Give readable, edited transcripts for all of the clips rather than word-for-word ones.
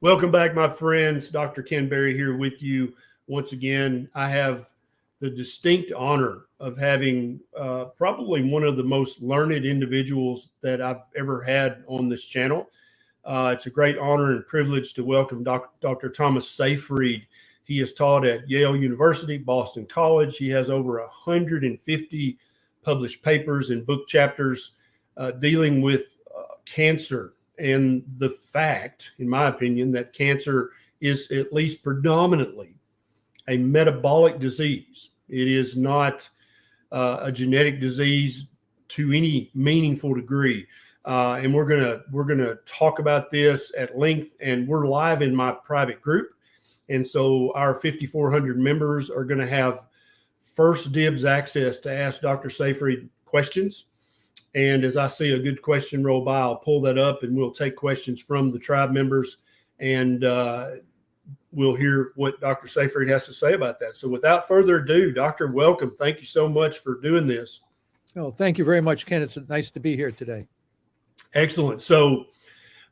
Welcome back, my friends. Dr. Ken Berry here with you once again. I have the distinct honor of having probably one of the most learned individuals that I've ever had on this channel. It's a great honor and privilege to welcome Dr. Thomas Seyfried. He has taught at Yale University, Boston College. He has over 150 published papers and book chapters dealing with cancer and the fact, in my opinion, that cancer is at least predominantly a metabolic disease. It is not a genetic disease to any meaningful degree. And we're gonna talk about this at length, and we're live in my private group. And so our 5,400 members are going to have first dibs access to ask Dr. Seyfried questions. And as I see a good question roll by, I'll pull that up and we'll take questions from the tribe members, and we'll hear what Dr. Seyfried has to say about that. So without further ado, Doctor, welcome. Thank you so much for doing this. Oh, thank you very much, Ken. It's nice to be here today. Excellent. So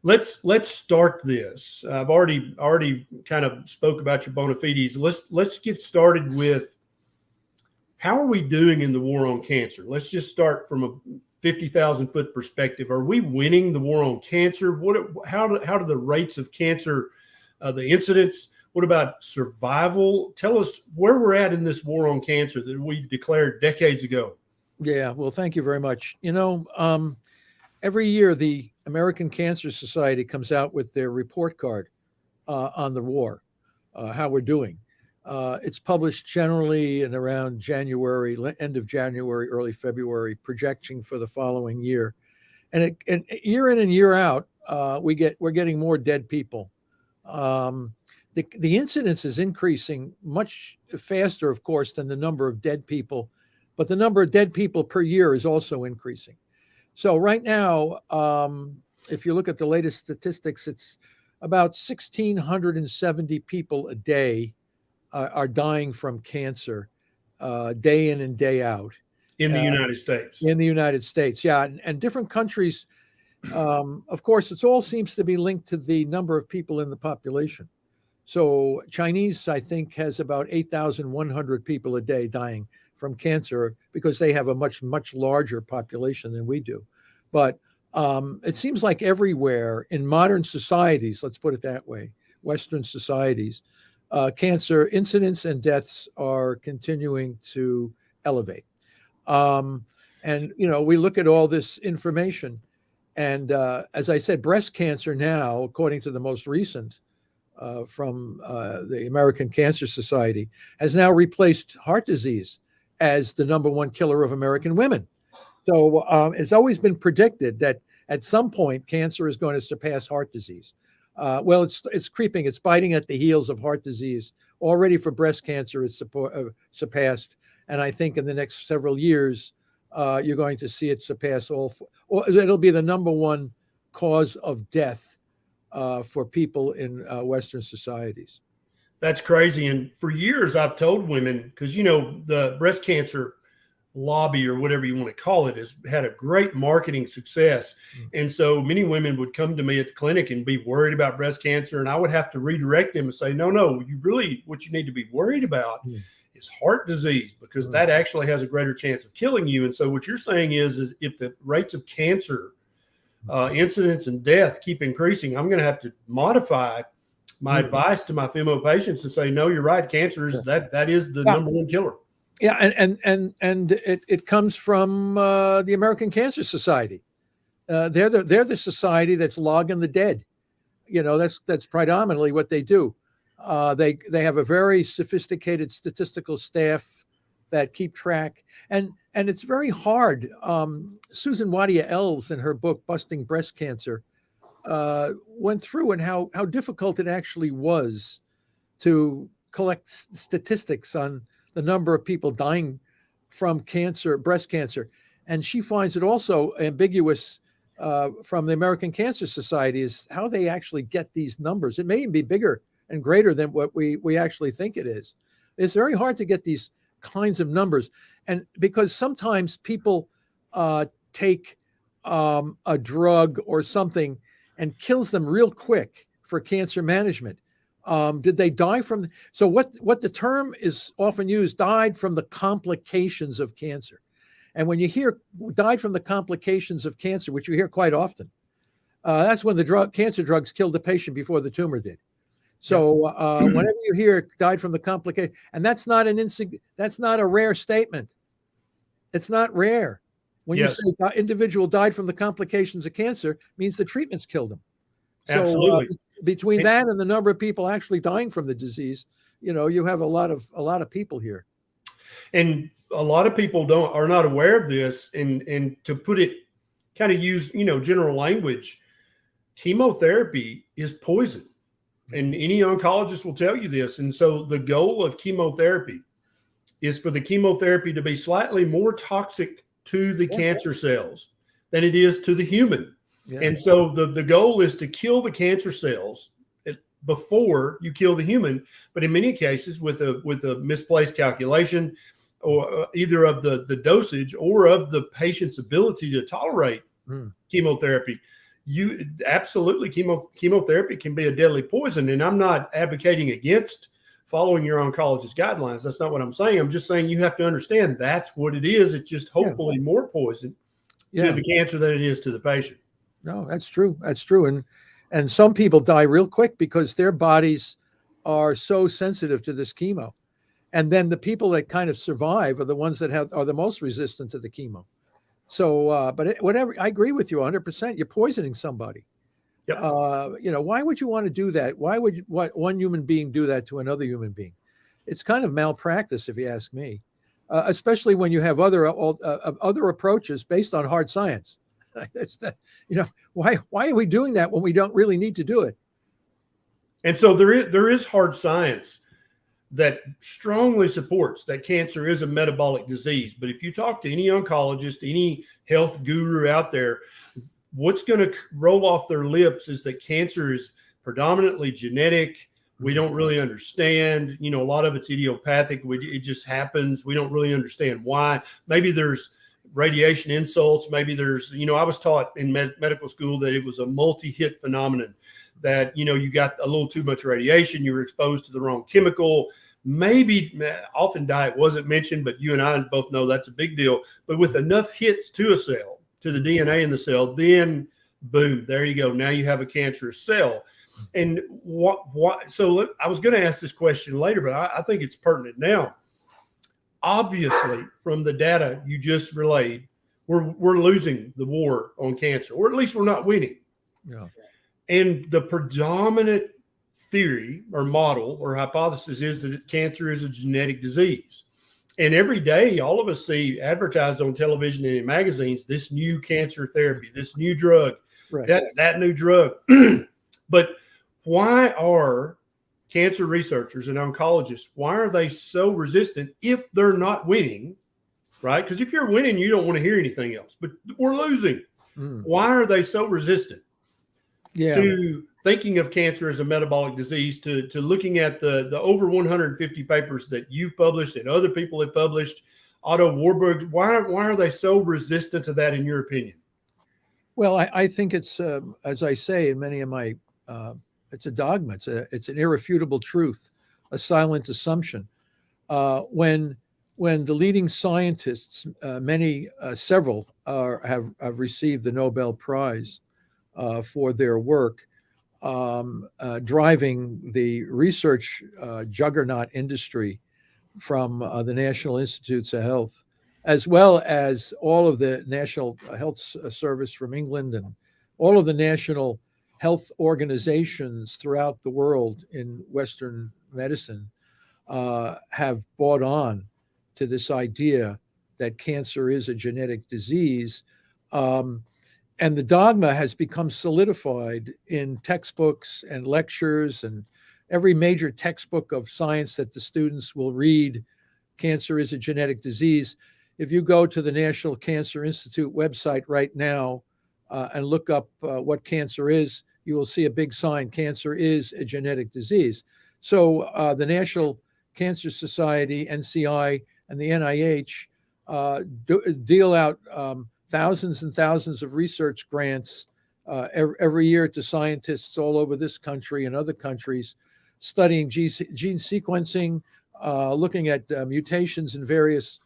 let's start this. I've already kind of spoke about your bona fides. Let's get started with, how are we doing in the war on cancer? Let's just start from a 50,000 foot perspective. Are we winning the war on cancer? How do the rates of cancer, the incidence? What about survival? Tell us where we're at in this war on cancer that we declared decades ago. Yeah, well, thank you very much. Every year the American Cancer Society comes out with their report card on the war, how we're doing. It's published generally in around January, end of January, early February, projection for the following year. And year in and year out, we're getting more dead people. The incidence is increasing much faster, of course, than the number of dead people, but the number of dead people per year is also increasing. So right now, if you look at the latest statistics, it's about 1,670 people a day are dying from cancer, day in and day out. In the United States. In the United States, yeah. And different countries, of course, it all seems to be linked to the number of people in the population. So Chinese, I think, has about 8,100 people a day dying from cancer because they have a much, much larger population than we do. But it seems like everywhere in modern societies, let's put it that way, Western societies, cancer incidence and deaths are continuing to elevate. And, we look at all this information. And as I said, breast cancer now, according to the most recent from the American Cancer Society, has now replaced heart disease as the number one killer of American women. So it's always been predicted that at some point cancer is going to surpass heart disease. Well, it's creeping. It's biting at the heels of heart disease. Already for breast cancer, it's surpassed. And I think in the next several years, you're going to see it surpass or it'll be the number one cause of death for people in Western societies. That's crazy. And for years, I've told women, because, the breast cancer lobby, or whatever you want to call it, has had a great marketing success. And so many women would come to me at the clinic and be worried about breast cancer. And I would have to redirect them and say, no, what you need to be worried about is heart disease, because that actually has a greater chance of killing you. And so what you're saying is if the rates of cancer incidence and death keep increasing, I'm going to have to modify my advice to my female patients to say, no, you're right. Cancer is that is the number one killer. Yeah, and it comes from the American Cancer Society. They're the society that's logging the dead. That's predominantly what they do. They have a very sophisticated statistical staff that keep track, and it's very hard. Susan Wadia-Ells, in her book Busting Breast Cancer, went through and how difficult it actually was to collect statistics on the number of people dying from cancer, breast cancer. And she finds it also ambiguous from the American Cancer Society is how they actually get these numbers. It may even be bigger and greater than what we actually think it is. It's very hard to get these kinds of numbers. And because sometimes people take a drug or something and kills them real quick for cancer management. Did they die from? So what the term is often used, died from the complications of cancer. And when you hear died from the complications of cancer, which you hear quite often, that's when the cancer drugs killed the patient before the tumor did. So whenever you hear died from the complication, and that's not a rare statement. It's not rare. When you say individual died from the complications of cancer, means the treatments killed them. So Absolutely. Between that and the number of people actually dying from the disease, you have a lot of people here. And a lot of people are not aware of this. And to put it, kind of use, general language, chemotherapy is poison. And any oncologist will tell you this. And so the goal of chemotherapy is for the chemotherapy to be slightly more toxic to the cancer cells than it is to the human. Yeah. And so the goal is to kill the cancer cells before you kill the human. But in many cases, with a misplaced calculation, or either of the dosage or of the patient's ability to tolerate chemotherapy, absolutely chemotherapy can be a deadly poison. And I'm not advocating against following your oncologist guidelines. That's not what I'm saying. I'm just saying you have to understand that's what it is. It's just hopefully more poison to the cancer than it is to the patient. No, that's true. That's true. And some people die real quick because their bodies are so sensitive to this chemo. And then the people that kind of survive are the ones that are the most resistant to the chemo. So, whatever, I agree with you 100%. You're poisoning somebody. Yep. Why would you want to do that? Why would one human being do that to another human being? It's kind of malpractice, if you ask me, especially when you have other approaches based on hard science. Why are we doing that when we don't really need to do it? And so there is hard science that strongly supports that cancer is a metabolic disease. But if you talk to any oncologist, any health guru out there, what's going to roll off their lips is that cancer is predominantly genetic. We don't really understand, a lot of it's idiopathic. It just happens. We don't really understand why. Maybe there's radiation insults. Maybe there's, I was taught in medical school that it was a multi-hit phenomenon, that, you got a little too much radiation, you were exposed to the wrong chemical. Maybe often diet wasn't mentioned, but you and I both know that's a big deal. But with enough hits to a cell, to the DNA in the cell, then boom, there you go. Now you have a cancerous cell. And so I was going to ask this question later, but I think it's pertinent now. Obviously, from the data you just relayed, we're losing the war on cancer, or at least we're not winning. Yeah. And the predominant theory or model or hypothesis is that cancer is a genetic disease. And every day, all of us see advertised on television and in magazines, this new cancer therapy, this new drug, that new drug. But why are cancer researchers and oncologists, why are they so resistant if they're not winning, right? Because if you're winning, you don't want to hear anything else. But we're losing. Why are they so resistant to thinking of cancer as a metabolic disease, to looking at the over 150 papers that you've published and other people have published, Otto Warburg? Why are they so resistant to that, in your opinion? Well, I think it's, as I say in many of my, it's a dogma. It's an irrefutable truth, a silent assumption. When the leading scientists, several have received the Nobel Prize for their work, driving the research juggernaut industry from the National Institutes of Health, as well as all of the National Health Service from England and all of the national health organizations throughout the world in Western medicine have bought on to this idea that cancer is a genetic disease. And the dogma has become solidified in textbooks and lectures, and every major textbook of science that the students will read, cancer is a genetic disease. If you go to the National Cancer Institute website right now and look up what cancer is, you will see a big sign, cancer is a genetic disease. So the National Cancer Society, NCI, and the NIH deal out thousands and thousands of research grants every year to scientists all over this country and other countries, studying gene sequencing, looking at mutations in various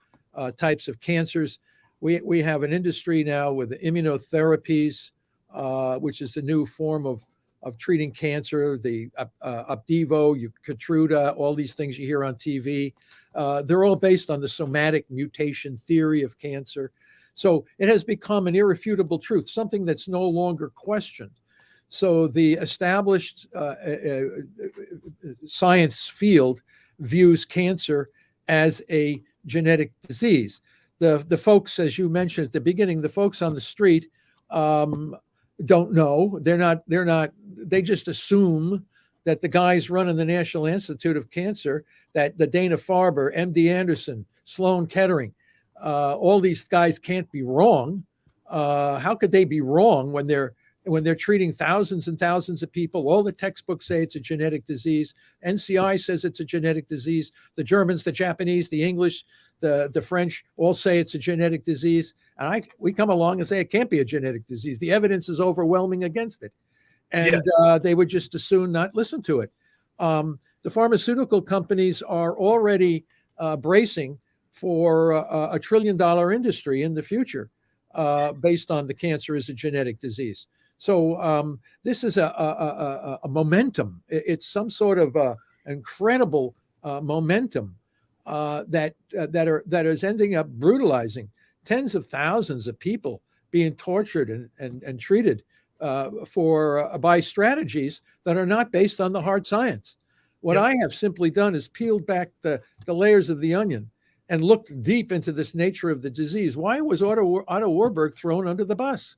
types of cancers. We have an industry now with immunotherapies, which is the new form of treating cancer, the Opdivo, Keytruda, all these things you hear on TV. They're all based on the somatic mutation theory of cancer. So it has become an irrefutable truth, something that's no longer questioned. So the established science field views cancer as a genetic disease. The folks, as you mentioned at the beginning, the folks on the street don't know. They just assume that the guys running the National Institute of Cancer, that the Dana-Farber, MD Anderson, Sloan Kettering, all these guys can't be wrong. How could they be wrong when they're treating thousands and thousands of people? All the textbooks say it's a genetic disease. NCI says it's a genetic disease. The Germans, the Japanese, the English, the French all say it's a genetic disease. And we come along and say it can't be a genetic disease. The evidence is overwhelming against it. And yes. They would just as soon not listen to it. The pharmaceutical companies are already bracing for a $1 trillion industry in the future based on the cancer as a genetic disease. So this is a momentum. It's some sort of incredible momentum that is ending up brutalizing tens of thousands of people being tortured and treated by strategies that are not based on the hard science. What I have simply done is peeled back the layers of the onion and looked deep into this nature of the disease. Why was Otto Warburg thrown under the bus?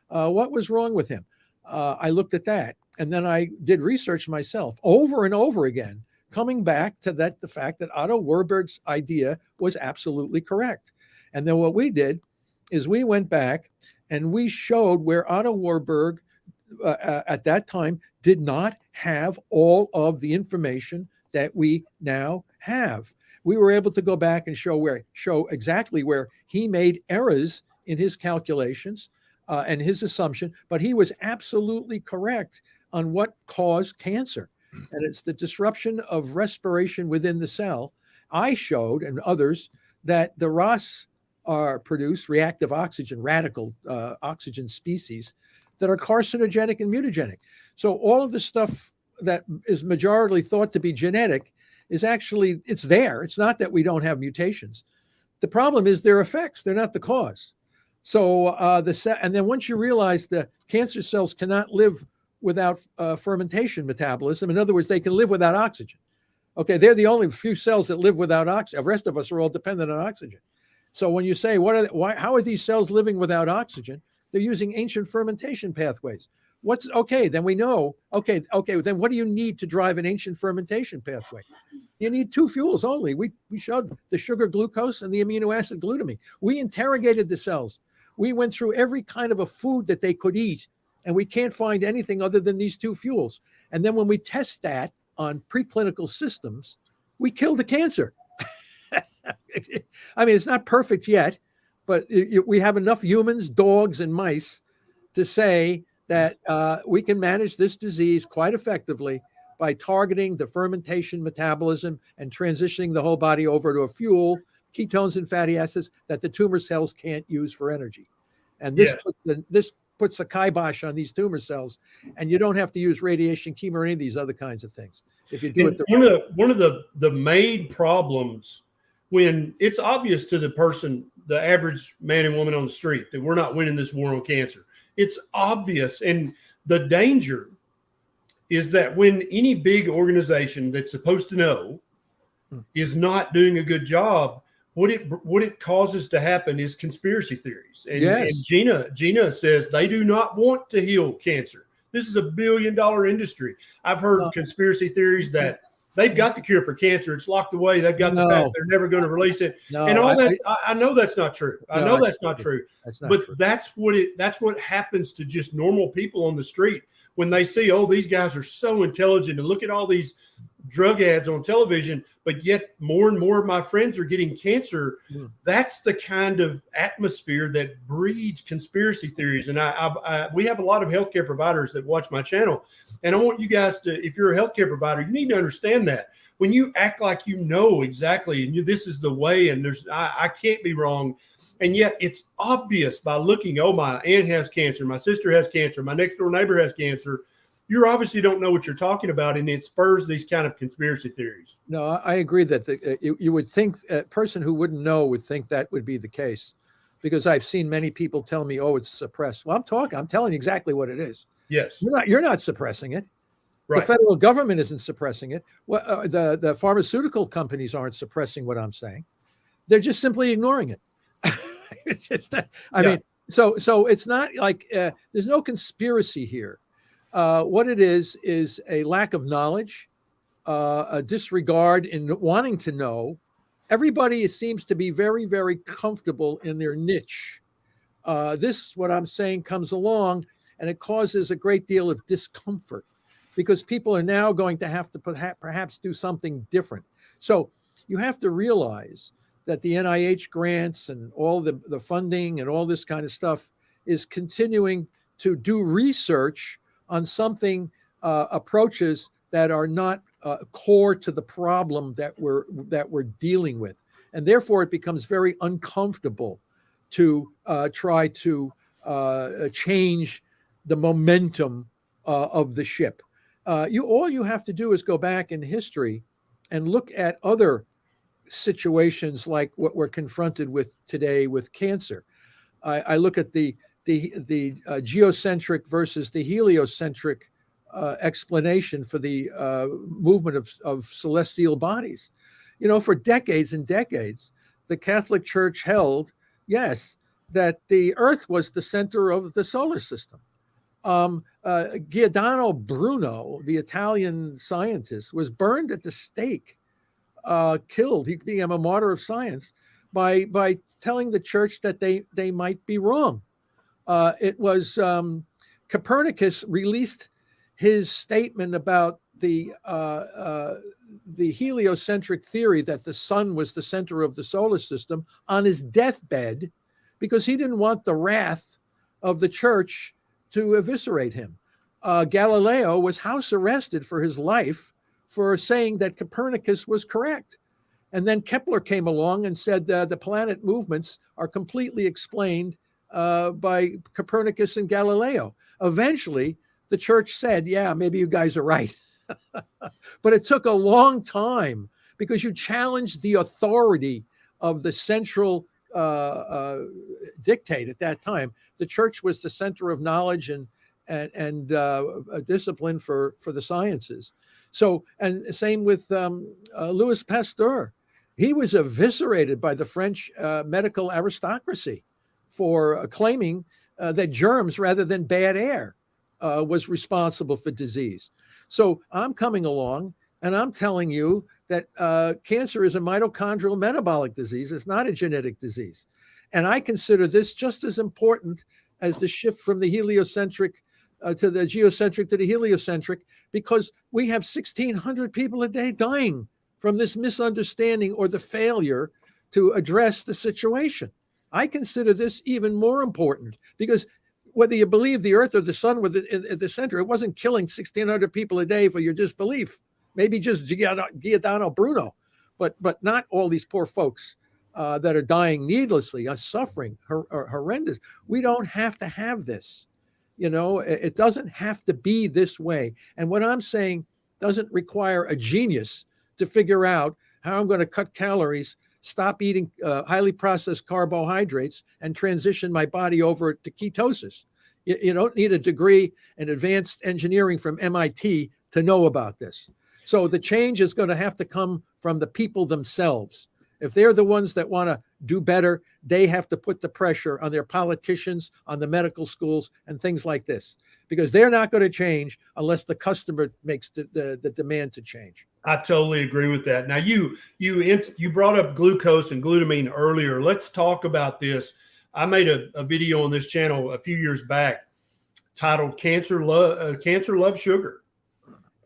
What was wrong with him? I looked at that, and then I did research myself over and over again, coming back to the fact that Otto Warburg's idea was absolutely correct. And then what we did is we went back and we showed where Otto Warburg at that time did not have all of the information that we now have. We were able to go back and show exactly where he made errors in his calculations and his assumption, but he was absolutely correct on what caused cancer. And it's the disruption of respiration within the cell. I showed, and others, that the ROS produce reactive oxygen, radical oxygen species that are carcinogenic and mutagenic. So all of the stuff that is majorly thought to be genetic is actually, it's there. It's not that we don't have mutations. The problem is their effects. They're not the cause. So and then once you realize the cancer cells cannot live without fermentation metabolism, in other words, they can live without oxygen. Okay, they're the only few cells that live without oxygen. The rest of us are all dependent on oxygen. So when you say, how are these cells living without oxygen? They're using ancient fermentation pathways. Then we know, then what do you need to drive an ancient fermentation pathway? You need two fuels only. We showed the sugar glucose and the amino acid glutamine. We interrogated the cells. We went through every kind of a food that they could eat, and we can't find anything other than these two fuels. And then when we test that on preclinical systems, we kill the cancer. I mean, it's not perfect yet, but we have enough humans, dogs, and mice to say that we can manage this disease quite effectively by targeting the fermentation metabolism and transitioning the whole body over to a fuel, ketones and fatty acids, that the tumor cells can't use for energy. And this puts the kibosh on these tumor cells, and you don't have to use radiation, chemo, or any of these other kinds of things. If you do it one of the main problems, when it's obvious to the average man and woman on the street, that we're not winning this war on cancer, it's obvious. And the danger is that when any big organization that's supposed to know is not doing a good job, what it causes to happen is conspiracy theories. And Gina says they do not want to heal cancer. This is $1 billion industry. I've heard conspiracy theories that they've got the cure for cancer. It's locked away. They've got the fact they're never going to release it. And all that. I know that's not true. I know that's not true. But that's what happens to just normal people on the street when they see, oh, these guys are so intelligent, and look at all these drug ads on television, but yet more and more of my friends are getting cancer. That's the kind of atmosphere that breeds conspiracy theories. And we have a lot of healthcare providers that watch my channel. And I want you guys to, if you're a healthcare provider, you need to understand that when you act like you know exactly, and this is the way, and I can't be wrong. And yet it's obvious by looking, oh, my aunt has cancer, my sister has cancer, my next door neighbor has cancer. You obviously don't know what you're talking about, and it spurs these kind of conspiracy theories. No, I agree that you would think a person who wouldn't know would think that would be the case, because I've seen many people tell me, "Oh, it's suppressed." Well, I'm telling you exactly what it is. Yes, you're not suppressing it. Right. The federal government isn't suppressing it. Well, the pharmaceutical companies aren't suppressing what I'm saying. They're just simply ignoring it. It's just, I mean, so it's not like there's no conspiracy here. What it is a lack of knowledge, a disregard in wanting to know. Everybody seems to be very, very comfortable in their niche. This, what I'm saying, comes along and it causes a great deal of discomfort because people are now going to have to perhaps do something different. So you have to realize that the NIH grants and all the funding and all this kind of stuff is continuing to do research on something, approaches that are not core to the problem that we're dealing with, and therefore it becomes very uncomfortable to try to change the momentum of the ship. All you have to do is go back in history and look at other situations like what we're confronted with today with cancer. I look at the geocentric versus the heliocentric explanation for the movement of celestial bodies. You know, for decades and decades, the Catholic Church held, yes, that the Earth was the center of the solar system. Giordano Bruno, the Italian scientist, was burned at the stake, killed. He became a martyr of science by telling the church that they might be wrong. It was Copernicus released his statement about the heliocentric theory that the sun was the center of the solar system on his deathbed because he didn't want the wrath of the church to eviscerate him. Galileo was house arrested for his life for saying that Copernicus was correct. And then Kepler came along and said the planet movements are completely explained by Copernicus and Galileo. Eventually, the church said, yeah, maybe you guys are right. But it took a long time because you challenged the authority of the central dictate at that time. The church was the center of knowledge and a discipline for the sciences. So, and same with Louis Pasteur. He was eviscerated by the French medical aristocracy for claiming that germs rather than bad air was responsible for disease. So I'm coming along and I'm telling you that cancer is a mitochondrial metabolic disease. It's not a genetic disease. And I consider this just as important as the shift from the heliocentric to the geocentric to the heliocentric, because we have 1,600 people a day dying from this misunderstanding or the failure to address the situation. I consider this even more important because whether you believe the Earth or the sun were at the center, it wasn't killing 1,600 people a day for your disbelief. Maybe just Giordano Bruno, but not all these poor folks that are dying needlessly, are suffering horrendous. We don't have to have this. You know, it doesn't have to be this way. And what I'm saying doesn't require a genius to figure out how I'm going to cut calories, stop eating highly processed carbohydrates, and transition my body over to ketosis. You don't need a degree in advanced engineering from MIT to know about this. So the change is going to have to come from the people themselves. If they're the ones that want to do better, they have to put the pressure on their politicians, on the medical schools, and things like this, because they're not going to change unless the customer makes the demand to change. I totally agree with that. Now, you brought up glucose and glutamine earlier. Let's talk about this. I made a video on this channel a few years back titled "Cancer Loves Sugar,"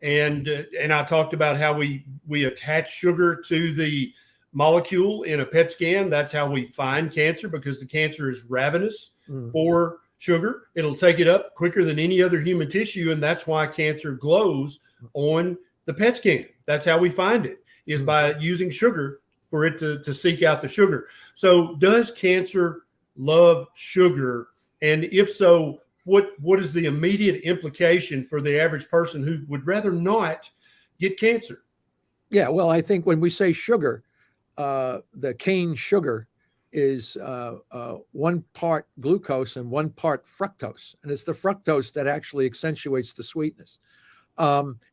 And I talked about how we attach sugar to the molecule in a PET scan. That's how we find cancer, because the cancer is ravenous for sugar. It'll take it up quicker than any other human tissue, and that's why cancer glows on the PET scan. That's how we find it, is by using sugar for it to seek out the sugar. So does cancer love sugar? And if so, what is the immediate implication for the average person who would rather not get cancer? Yeah, well, I think when we say sugar, the cane sugar is 1 part glucose and 1 part fructose. And it's the fructose that actually accentuates the sweetness.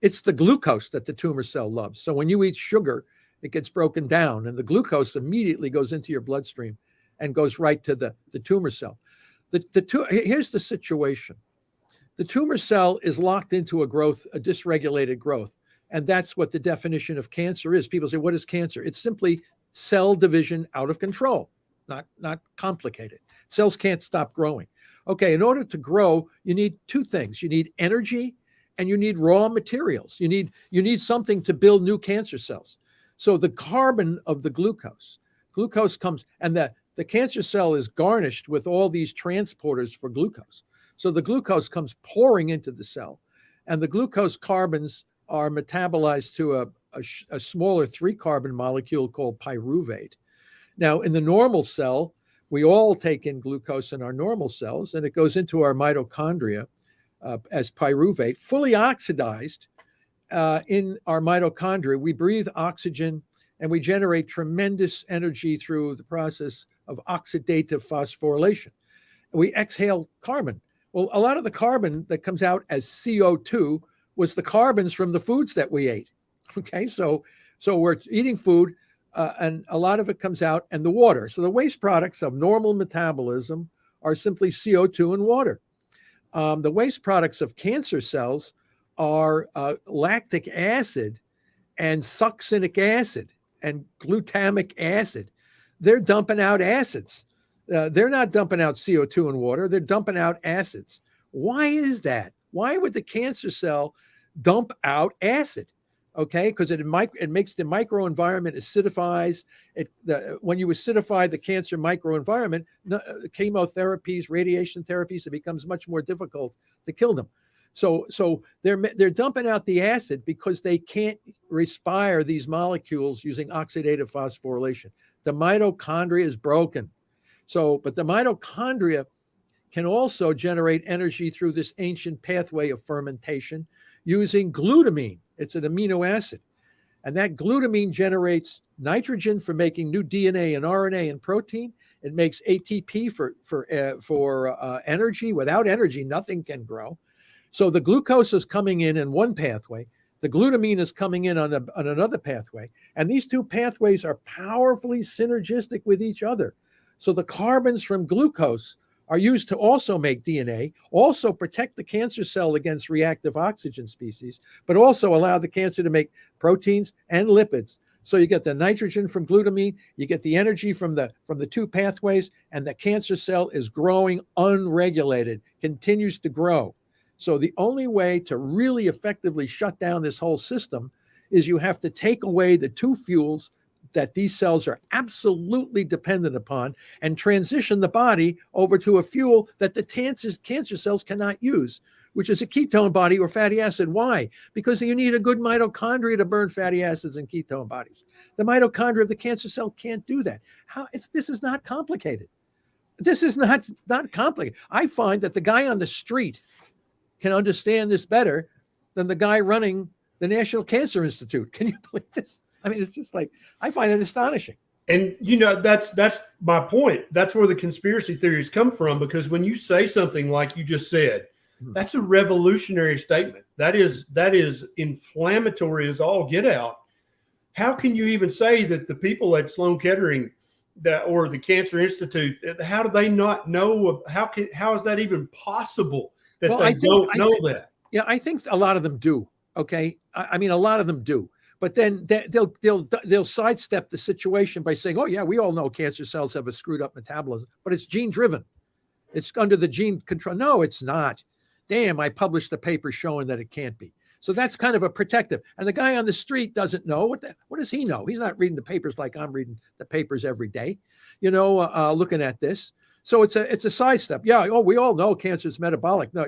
It's the glucose that the tumor cell loves. So when you eat sugar, it gets broken down, and the glucose immediately goes into your bloodstream and goes right to the tumor cell. Here's the situation. The tumor cell is locked into a dysregulated growth. And that's what the definition of cancer is. People say, what is cancer? It's simply cell division out of control, not complicated. Cells can't stop growing. Okay, in order to grow, you need 2 things. You need energy and you need raw materials. You need something to build new cancer cells. So the carbon of the glucose comes, and the cancer cell is garnished with all these transporters for glucose. So the glucose comes pouring into the cell, and the glucose carbons are metabolized to a smaller 3-carbon molecule called pyruvate. Now, in the normal cell, we all take in glucose in our normal cells, and it goes into our mitochondria as pyruvate, fully oxidized in our mitochondria. We breathe oxygen, and we generate tremendous energy through the process of oxidative phosphorylation. We exhale carbon. Well, a lot of the carbon that comes out as CO2 was the carbons from the foods that we ate. Okay, so we're eating food, and a lot of it comes out, and the water. So the waste products of normal metabolism are simply CO2 and water. The waste products of cancer cells are lactic acid and succinic acid and glutamic acid. They're dumping out acids. They're not dumping out CO2 and water. They're dumping out acids. Why is that? Why would the cancer cell dump out acid? Okay, because it makes the microenvironment acidifies. When you acidify the cancer microenvironment, chemotherapies, radiation therapies, it becomes much more difficult to kill them. So they're dumping out the acid because they can't respire these molecules using oxidative phosphorylation. The mitochondria is broken. But the mitochondria can also generate energy through this ancient pathway of fermentation using glutamine. It's an amino acid. And that glutamine generates nitrogen for making new DNA and RNA and protein. It makes ATP for energy. Without energy, nothing can grow. So the glucose is coming in one pathway. The glutamine is coming in on another pathway. And these 2 pathways are powerfully synergistic with each other. So the carbons from glucose are used to also make DNA, also protect the cancer cell against reactive oxygen species, but also allow the cancer to make proteins and lipids. So you get the nitrogen from glutamine, you get the energy from the 2 pathways, and the cancer cell is growing unregulated, continues to grow. So the only way to really effectively shut down this whole system is you have to take away the 2 fuels that these cells are absolutely dependent upon and transition the body over to a fuel that the cancer cells cannot use, which is a ketone body or fatty acid. Why? Because you need a good mitochondria to burn fatty acids and ketone bodies. The mitochondria of the cancer cell can't do that. This is not complicated. This is not complicated. I find that the guy on the street can understand this better than the guy running the National Cancer Institute. Can you believe this? I mean, it's just like, I find it astonishing. And, that's my point. That's where the conspiracy theories come from, because when you say something like you just said, that's a revolutionary statement. That is inflammatory as all get out. How can you even say that the people at Sloan Kettering or the Cancer Institute, how do they not know? How is that even possible that they don't know that? Yeah, I think a lot of them do. Okay. I mean, a lot of them do. But then they'll sidestep the situation by saying, oh, yeah, we all know cancer cells have a screwed up metabolism, but it's gene driven. It's under the gene control. No, it's not. Damn, I published a paper showing that it can't be. So that's kind of a protective. And the guy on the street doesn't know. What does he know? He's not reading the papers like I'm reading the papers every day, looking at this. So it's a sidestep. Yeah. Oh, we all know cancer is metabolic. No,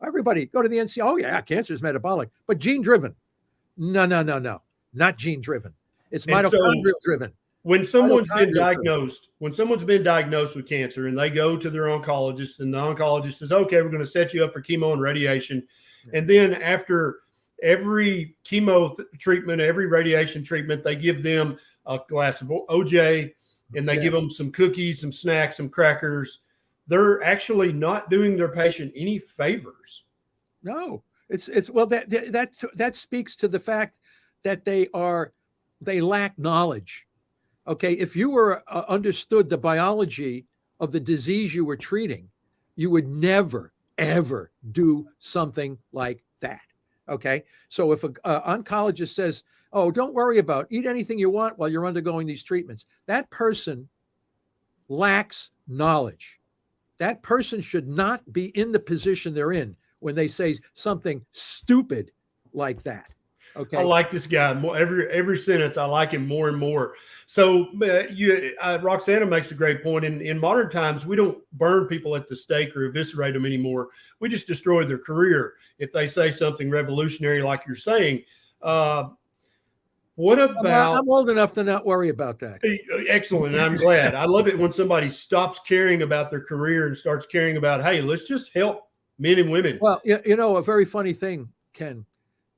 everybody go to the NCI. Oh yeah, cancer is metabolic, but gene driven. No, not gene driven. It's mitochondrial driven. When someone's been diagnosed with cancer and they go to their oncologist and the oncologist says, okay, we're going to set you up for chemo and radiation. Yeah. And then after every chemo treatment, every radiation treatment, they give them a glass of OJ and they give them some cookies, some snacks, some crackers. They're actually not doing their patient any favors. No, that speaks to the fact that they lack knowledge. Okay, if you were understood the biology of the disease you were treating, you would never, ever do something like that. Okay, so if an oncologist says, oh, don't worry about eat anything you want while you're undergoing these treatments, that person lacks knowledge. That person should not be in the position they're in when they say something stupid like that. Okay. I like this guy more. Every sentence, I like him more and more. So Roxana makes a great point. In modern times, we don't burn people at the stake or eviscerate them anymore. We just destroy their career if they say something revolutionary like you're saying. What about? I'm old enough to not worry about that. Excellent. And I'm glad. I love it when somebody stops caring about their career and starts caring about, hey, let's just help men and women. Well, a very funny thing, Ken.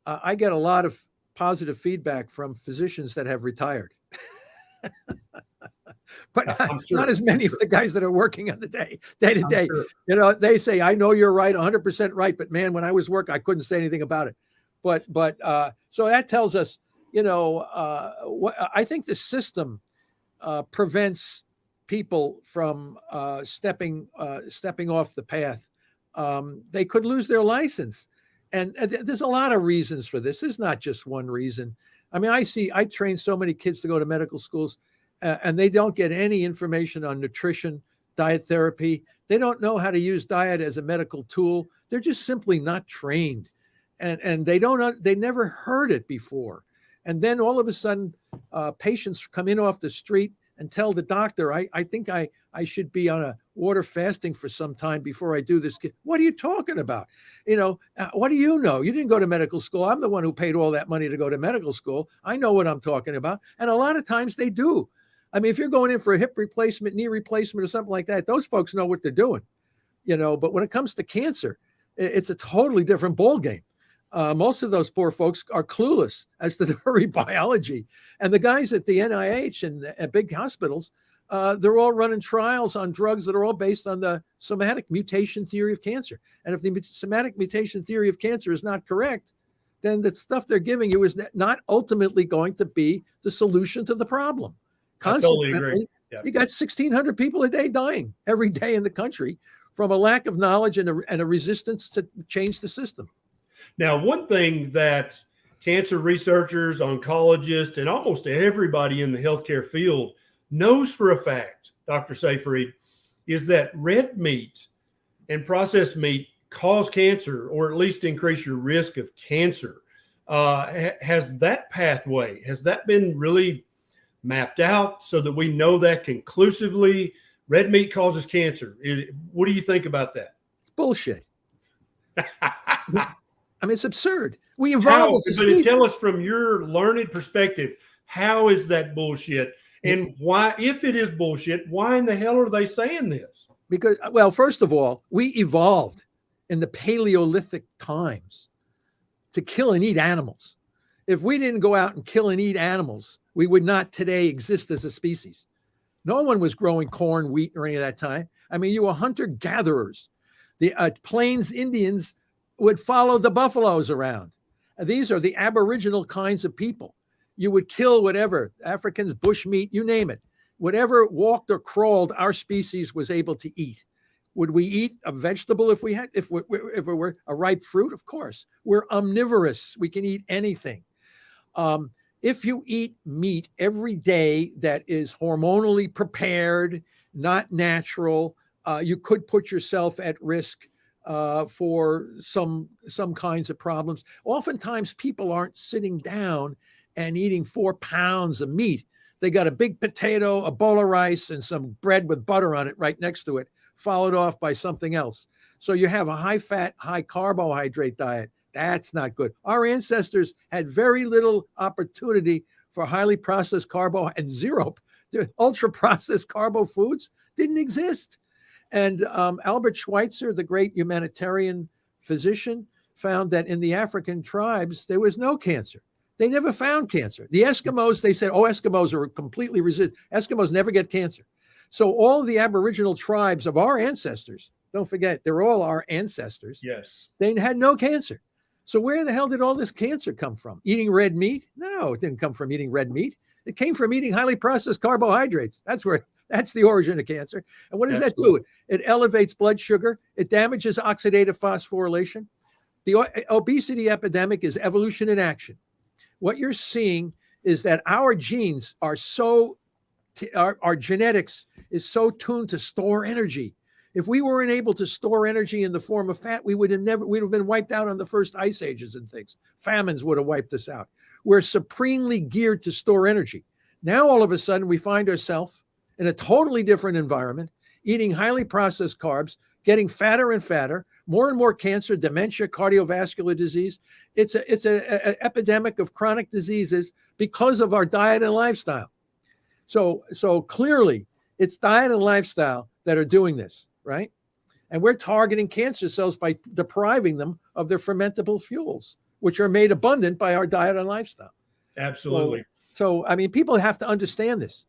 I get a lot of positive feedback from physicians that have retired, but not as many of the guys that are working on the day to day. Sure. They say, I know you're right, 100% right, but man, when I was working, I couldn't say anything about it. But so that tells us, what I think the system prevents people from stepping off the path. They could lose their license. And there's a lot of reasons for this. There's not just one reason. I mean, I train so many kids to go to medical schools and they don't get any information on nutrition, diet therapy. They don't know how to use diet as a medical tool. They're just simply not trained. And they never heard it before. And then all of a sudden, patients come in off the street and tell the doctor, I think I should be on a water fasting for some time before I do this. What are you talking about? What do you know? You didn't go to medical school. I'm the one who paid all that money to go to medical school. I know what I'm talking about. And a lot of times they do. I mean, if you're going in for a hip replacement, knee replacement, or something like that, those folks know what they're doing, but when it comes to cancer, it's a totally different ballgame. Most of those poor folks are clueless as to the very biology. And the guys at the NIH and at big hospitals, they're all running trials on drugs that are all based on the somatic mutation theory of cancer. And if the somatic mutation theory of cancer is not correct, then the stuff they're giving you is not ultimately going to be the solution to the problem. I totally agree. Yeah. You got 1,600 people a day dying every day in the country from a lack of knowledge and a resistance to change the system. Now, one thing that cancer researchers, oncologists, and almost everybody in the healthcare field knows for a fact, Dr. Seyfried, is that red meat and processed meat cause cancer, or at least increase your risk of cancer. Has that pathway, has that been really mapped out so that we know that conclusively? Red meat causes cancer. What do you think about that? It's bullshit. I mean, it's absurd. We evolved. But tell us from your learned perspective, how is that bullshit? And why, if it is bullshit, why in the hell are they saying this? Because, well, first of all, we evolved in the Paleolithic times to kill and eat animals. If we didn't go out and kill and eat animals, we would not today exist as a species. No one was growing corn, wheat, or any of that time. I mean, you were hunter-gatherers. The Plains Indians would follow the buffaloes around. These are the aboriginal kinds of people. You would kill whatever, Africans, bushmeat, you name it. Whatever walked or crawled, our species was able to eat. Would we eat a vegetable if it were a ripe fruit? Of course. We're omnivorous. We can eat anything. If you eat meat every day that is hormonally prepared, not natural, you could put yourself at risk for some kinds of problems. Oftentimes, people aren't sitting down and eating 4 pounds of meat. They got a big potato, a bowl of rice, and some bread with butter on it right next to it, followed off by something else. So you have a high-fat, high-carbohydrate diet. That's not good. Our ancestors had very little opportunity for highly processed carbo and zero. Ultra-processed carbo foods didn't exist. And Albert Schweitzer, the great humanitarian physician, found that in the African tribes, there was no cancer. They never found cancer. The Eskimos, they said, oh, Eskimos are completely resistant. Eskimos never get cancer. So all of the Aboriginal tribes of our ancestors, don't forget, they're all our ancestors. Yes. They had no cancer. So where the hell did all this cancer come from? Eating red meat? No, it didn't come from eating red meat. It came from eating highly processed carbohydrates. That's the origin of cancer. And what does that do? It elevates blood sugar. It damages oxidative phosphorylation. The obesity epidemic is evolution in action. What you're seeing is that our genes are our genetics is so tuned to store energy. If we weren't able to store energy in the form of fat, we'd have been wiped out on the first ice ages and things. Famines would have wiped us out. We're supremely geared to store energy. Now, all of a sudden, we find ourselves in a totally different environment, eating highly processed carbs, getting fatter and fatter, more and more cancer, dementia, cardiovascular disease. It's an epidemic of chronic diseases because of our diet and lifestyle. So clearly, it's diet and lifestyle that are doing this, right? And we're targeting cancer cells by depriving them of their fermentable fuels, which are made abundant by our diet and lifestyle. Absolutely. So I mean, people have to understand this.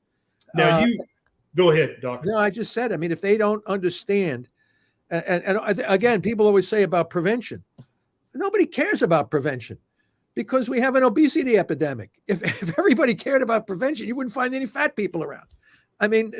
Now, you go ahead, Doctor. No, I just said, I mean, if they don't understand, and again, people always say about prevention. Nobody cares about prevention because we have an obesity epidemic. If everybody cared about prevention, you wouldn't find any fat people around. I mean,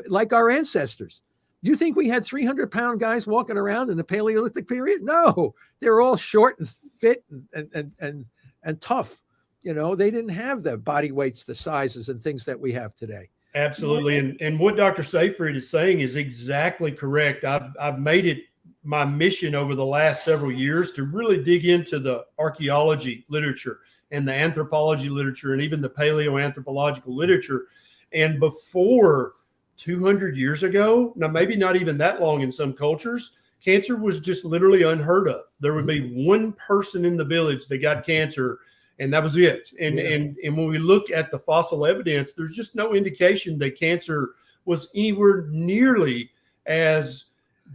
like our ancestors. You think we had 300-pound guys walking around in the Paleolithic period? No, they were all short and fit and tough. You know, they didn't have the body weights, the sizes and things that we have today. Absolutely. And what Dr. Seyfried is saying is exactly correct. I've made it my mission over the last several years to really dig into the archaeology literature and the anthropology literature and even the paleoanthropological literature. And before 200 years ago, now maybe not even that long in some cultures, cancer was just literally unheard of. There would be one person in the village that got cancer, and that was it. And when we look at the fossil evidence, there's just no indication that cancer was anywhere nearly as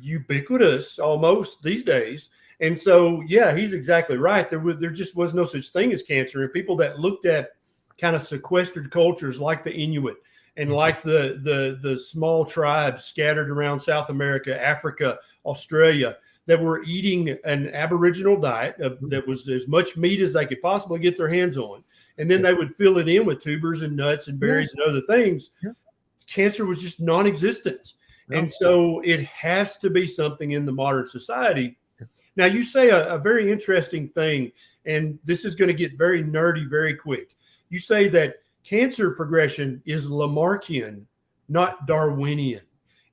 ubiquitous almost these days. And so, yeah, he's exactly right. There just was no such thing as cancer. And people that looked at kind of sequestered cultures like the Inuit and like the small tribes scattered around South America, Africa, Australia, that were eating an Aboriginal diet that was as much meat as they could possibly get their hands on. And then they would fill it in with tubers and nuts and berries and other things. Cancer was just non-existent. And so it has to be something in the modern society. Now, you say a very interesting thing, and this is going to get very nerdy very quick. You say that cancer progression is Lamarckian, not Darwinian.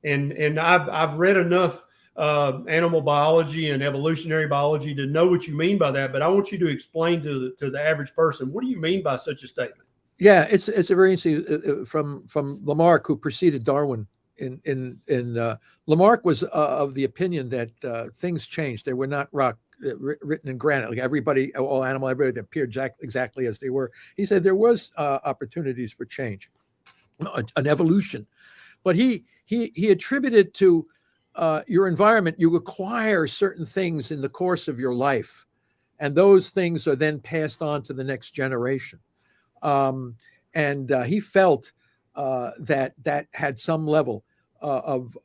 And I've read enough animal biology and evolutionary biology to know what you mean by that. But I want you to explain to the average person, what do you mean by such a statement? Yeah, it's a very interesting from Lamarck, who preceded Darwin. Lamarck was of the opinion that things changed. They were not written in granite. Like everybody, all animal, everybody appeared exactly as they were. He said there was opportunities for change, an evolution, but he attributed to your environment. You acquire certain things in the course of your life, and those things are then passed on to the next generation. And he felt that had some level of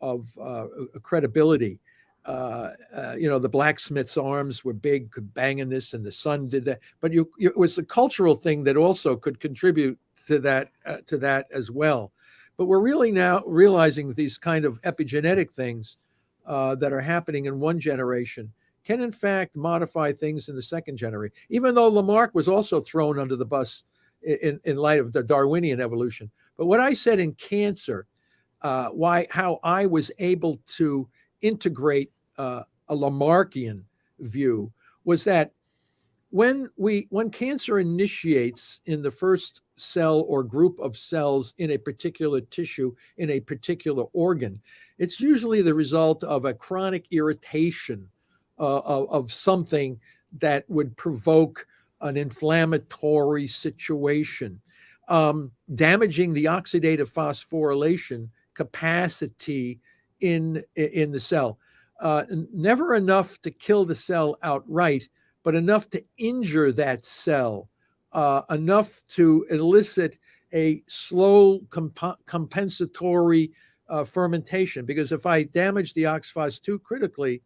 credibility. The blacksmith's arms were big, could bang in this, and the sun did that. But it was the cultural thing that also could contribute to that as well. But we're really now realizing these kind of epigenetic things that are happening in one generation can in fact modify things in the second generation. Even though Lamarck was also thrown under the bus in light of the Darwinian evolution. But what I said in cancer, how I was able to integrate a Lamarckian view, was that when cancer initiates in the first cell or group of cells in a particular tissue, in a particular organ, it's usually the result of a chronic irritation of something that would provoke an inflammatory situation, damaging the oxidative phosphorylation capacity in the cell. Never enough to kill the cell outright, but enough to injure that cell, enough to elicit a slow compensatory fermentation. Because if I damage the OXPHOS2 critically,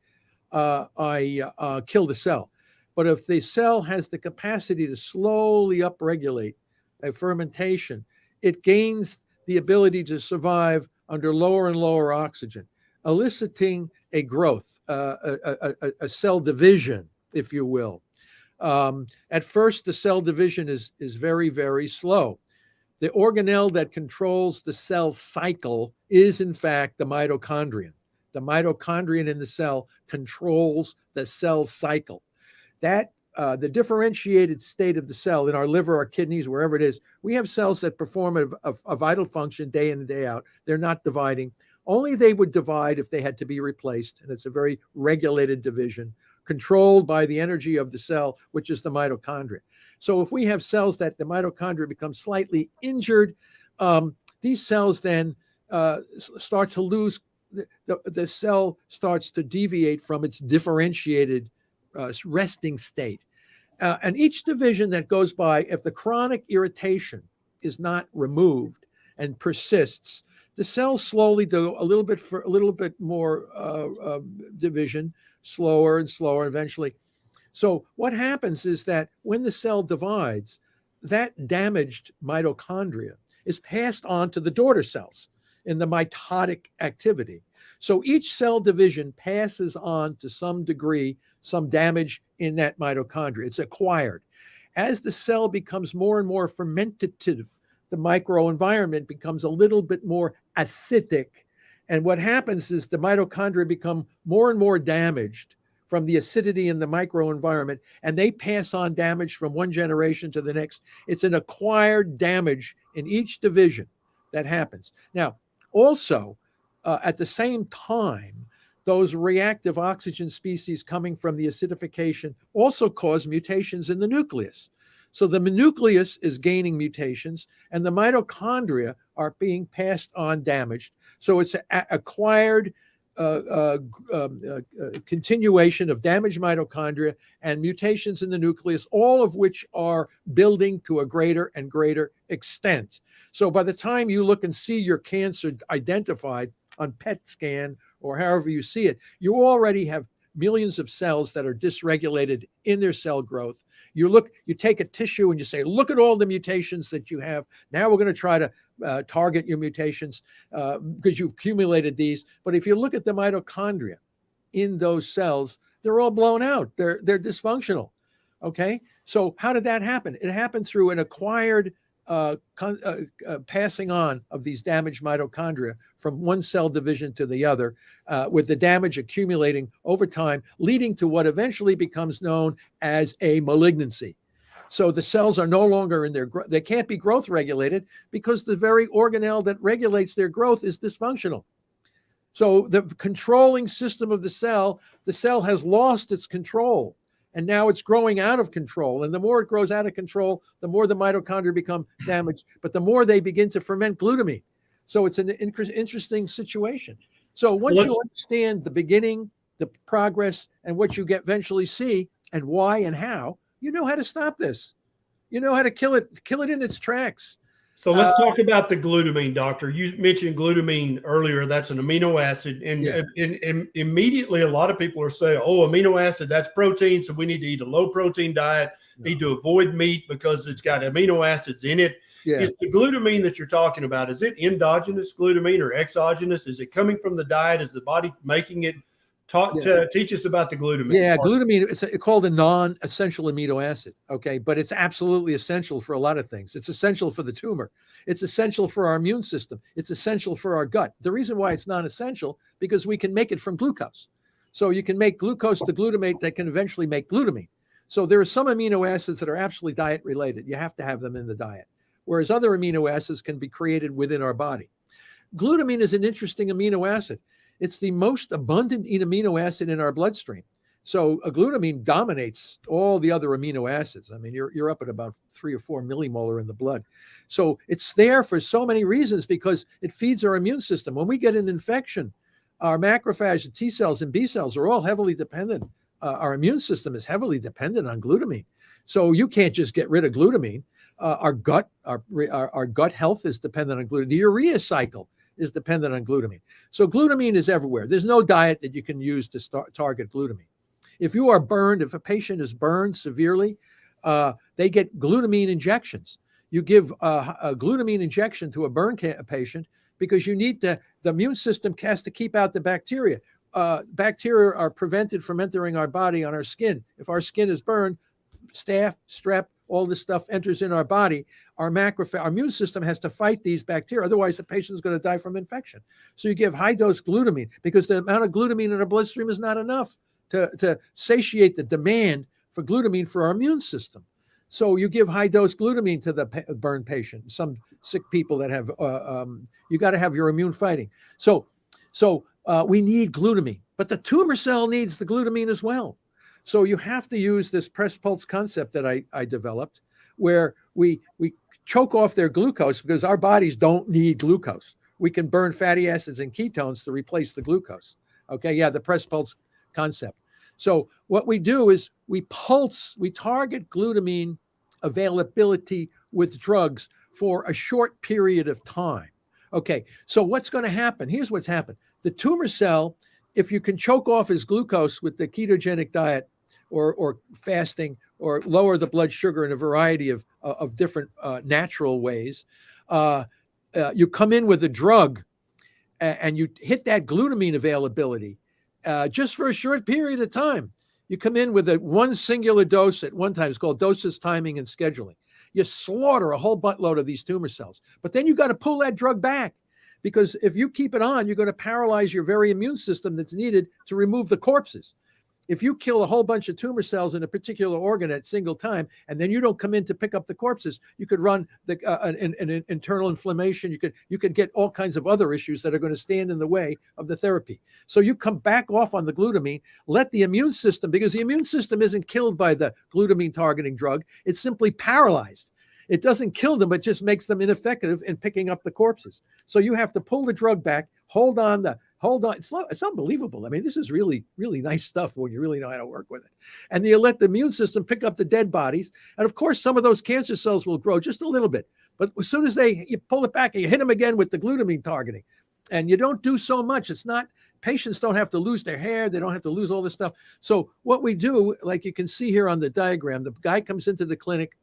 I kill the cell. But if the cell has the capacity to slowly upregulate a fermentation, it gains the ability to survive under lower and lower oxygen, eliciting a growth, a cell division, if you will. At first, the cell division is very, very slow. The organelle that controls the cell cycle is, in fact, the mitochondrion. The mitochondrion in the cell controls the cell cycle. That the differentiated state of the cell in our liver, our kidneys, wherever it is, we have cells that perform a vital function day in and day out. They're not dividing. Only they would divide if they had to be replaced. And it's a very regulated division controlled by the energy of the cell, which is the mitochondria. So if we have cells that the mitochondria become slightly injured, these cells then start to lose, the cell starts to deviate from its differentiated resting state. And each division that goes by, if the chronic irritation is not removed and persists, the cells slowly do a little bit more division, slower and slower eventually. So what happens is that when the cell divides, that damaged mitochondria is passed on to the daughter cells in the mitotic activity. So each cell division passes on to some degree, some damage in that mitochondria. It's acquired. As the cell becomes more and more fermentative, the microenvironment becomes a little bit more acidic. And what happens is the mitochondria become more and more damaged from the acidity in the microenvironment, and they pass on damage from one generation to the next. It's an acquired damage in each division that happens. Now, also, at the same time, those reactive oxygen species coming from the acidification also cause mutations in the nucleus. So the nucleus is gaining mutations, and the mitochondria are being passed on damaged. So it's an acquired continuation of damaged mitochondria and mutations in the nucleus, all of which are building to a greater and greater extent. So by the time you look and see your cancer identified on PET scan or however you see it, you already have millions of cells that are dysregulated in their cell growth. You take a tissue and you say, look at all the mutations that you have. Now we're going to try to target your mutations because you've accumulated these. But if you look at the mitochondria in those cells, they're all blown out. They're dysfunctional. Okay. So how did that happen? It happened through an acquired passing on of these damaged mitochondria from one cell division to the other, with the damage accumulating over time, leading to what eventually becomes known as a malignancy. So the cells are no longer they can't be growth regulated because the very organelle that regulates their growth is dysfunctional. So the controlling system of the cell has lost its control. And now it's growing out of control. And the more it grows out of control, the more the mitochondria become damaged, but the more they begin to ferment glutamine. So it's an interesting situation. So once you understand the beginning, the progress, and what you eventually see, and why and how, you know how to stop this. You know how to kill it in its tracks. So let's talk about the glutamine, doctor. You mentioned glutamine earlier. That's an amino acid. And immediately a lot of people are saying, oh, amino acid, that's protein. So we need to eat a low protein diet, need to avoid meat because it's got amino acids in it. Yeah. Is the glutamine that you're talking about, is it endogenous glutamine or exogenous? Is it coming from the diet? Is the body making it? Teach us about the glutamine. Yeah, glutamine, it's called a non-essential amino acid, okay? But it's absolutely essential for a lot of things. It's essential for the tumor. It's essential for our immune system. It's essential for our gut. The reason why it's non-essential, because we can make it from glucose. So you can make glucose to glutamate that can eventually make glutamine. So there are some amino acids that are absolutely diet related. You have to have them in the diet, whereas other amino acids can be created within our body. Glutamine is an interesting amino acid. It's the most abundant amino acid in our bloodstream. So a glutamine dominates all the other amino acids. I mean, you're up at about 3 or 4 millimolar in the blood. So it's there for so many reasons because it feeds our immune system. When we get an infection, our macrophage, T cells and B cells are all heavily dependent. Our immune system is heavily dependent on glutamine. So you can't just get rid of glutamine. Our gut health is dependent on glutamine. The urea cycle is dependent on glutamine. So glutamine is everywhere. There's no diet that you can use to target glutamine. If you are burned, if a patient is burned severely, they get glutamine injections. You give a glutamine injection to a burn patient because you need the immune system has to keep out the bacteria. Bacteria are prevented from entering our body on our skin. If our skin is burned, staph, strep, all this stuff enters in our body. Our immune system has to fight these bacteria. Otherwise, the patient is going to die from infection. So you give high-dose glutamine because the amount of glutamine in our bloodstream is not enough to satiate the demand for glutamine for our immune system. So you give high-dose glutamine to the burn patient. Some sick people that have, you got to have your immune fighting. So we need glutamine, but the tumor cell needs the glutamine as well. So you have to use this press pulse concept that I developed, where we choke off their glucose because our bodies don't need glucose. We can burn fatty acids and ketones to replace the glucose. Okay, yeah, the press pulse concept. So what we do is we target glutamine availability with drugs for a short period of time. Okay, so what's going to happen? Here's what's happened. The tumor cell, if you can choke off his glucose with the ketogenic diet or fasting or lower the blood sugar in a variety of different natural ways, you come in with a drug and you hit that glutamine availability just for a short period of time. You come in with one singular dose at one time. It's called doses, timing, and scheduling. You slaughter a whole buttload of these tumor cells. But then you got to pull that drug back because if you keep it on, you're going to paralyze your very immune system that's needed to remove the corpses. If you kill a whole bunch of tumor cells in a particular organ at a single time, and then you don't come in to pick up the corpses, you could run an internal inflammation. You could get all kinds of other issues that are going to stand in the way of the therapy. So you come back off on the glutamine, let the immune system, because the immune system isn't killed by the glutamine targeting drug, it's simply paralyzed. It doesn't kill them, but just makes them ineffective in picking up the corpses. So you have to pull the drug back, hold on. It's unbelievable. I mean, this is really, really nice stuff when you really know how to work with it. And you let the immune system pick up the dead bodies. And of course, some of those cancer cells will grow just a little bit. But as soon as you pull it back and you hit them again with the glutamine targeting, and you don't do so much. Patients don't have to lose their hair. They don't have to lose all this stuff. So what we do, like you can see here on the diagram, the guy comes into the clinic.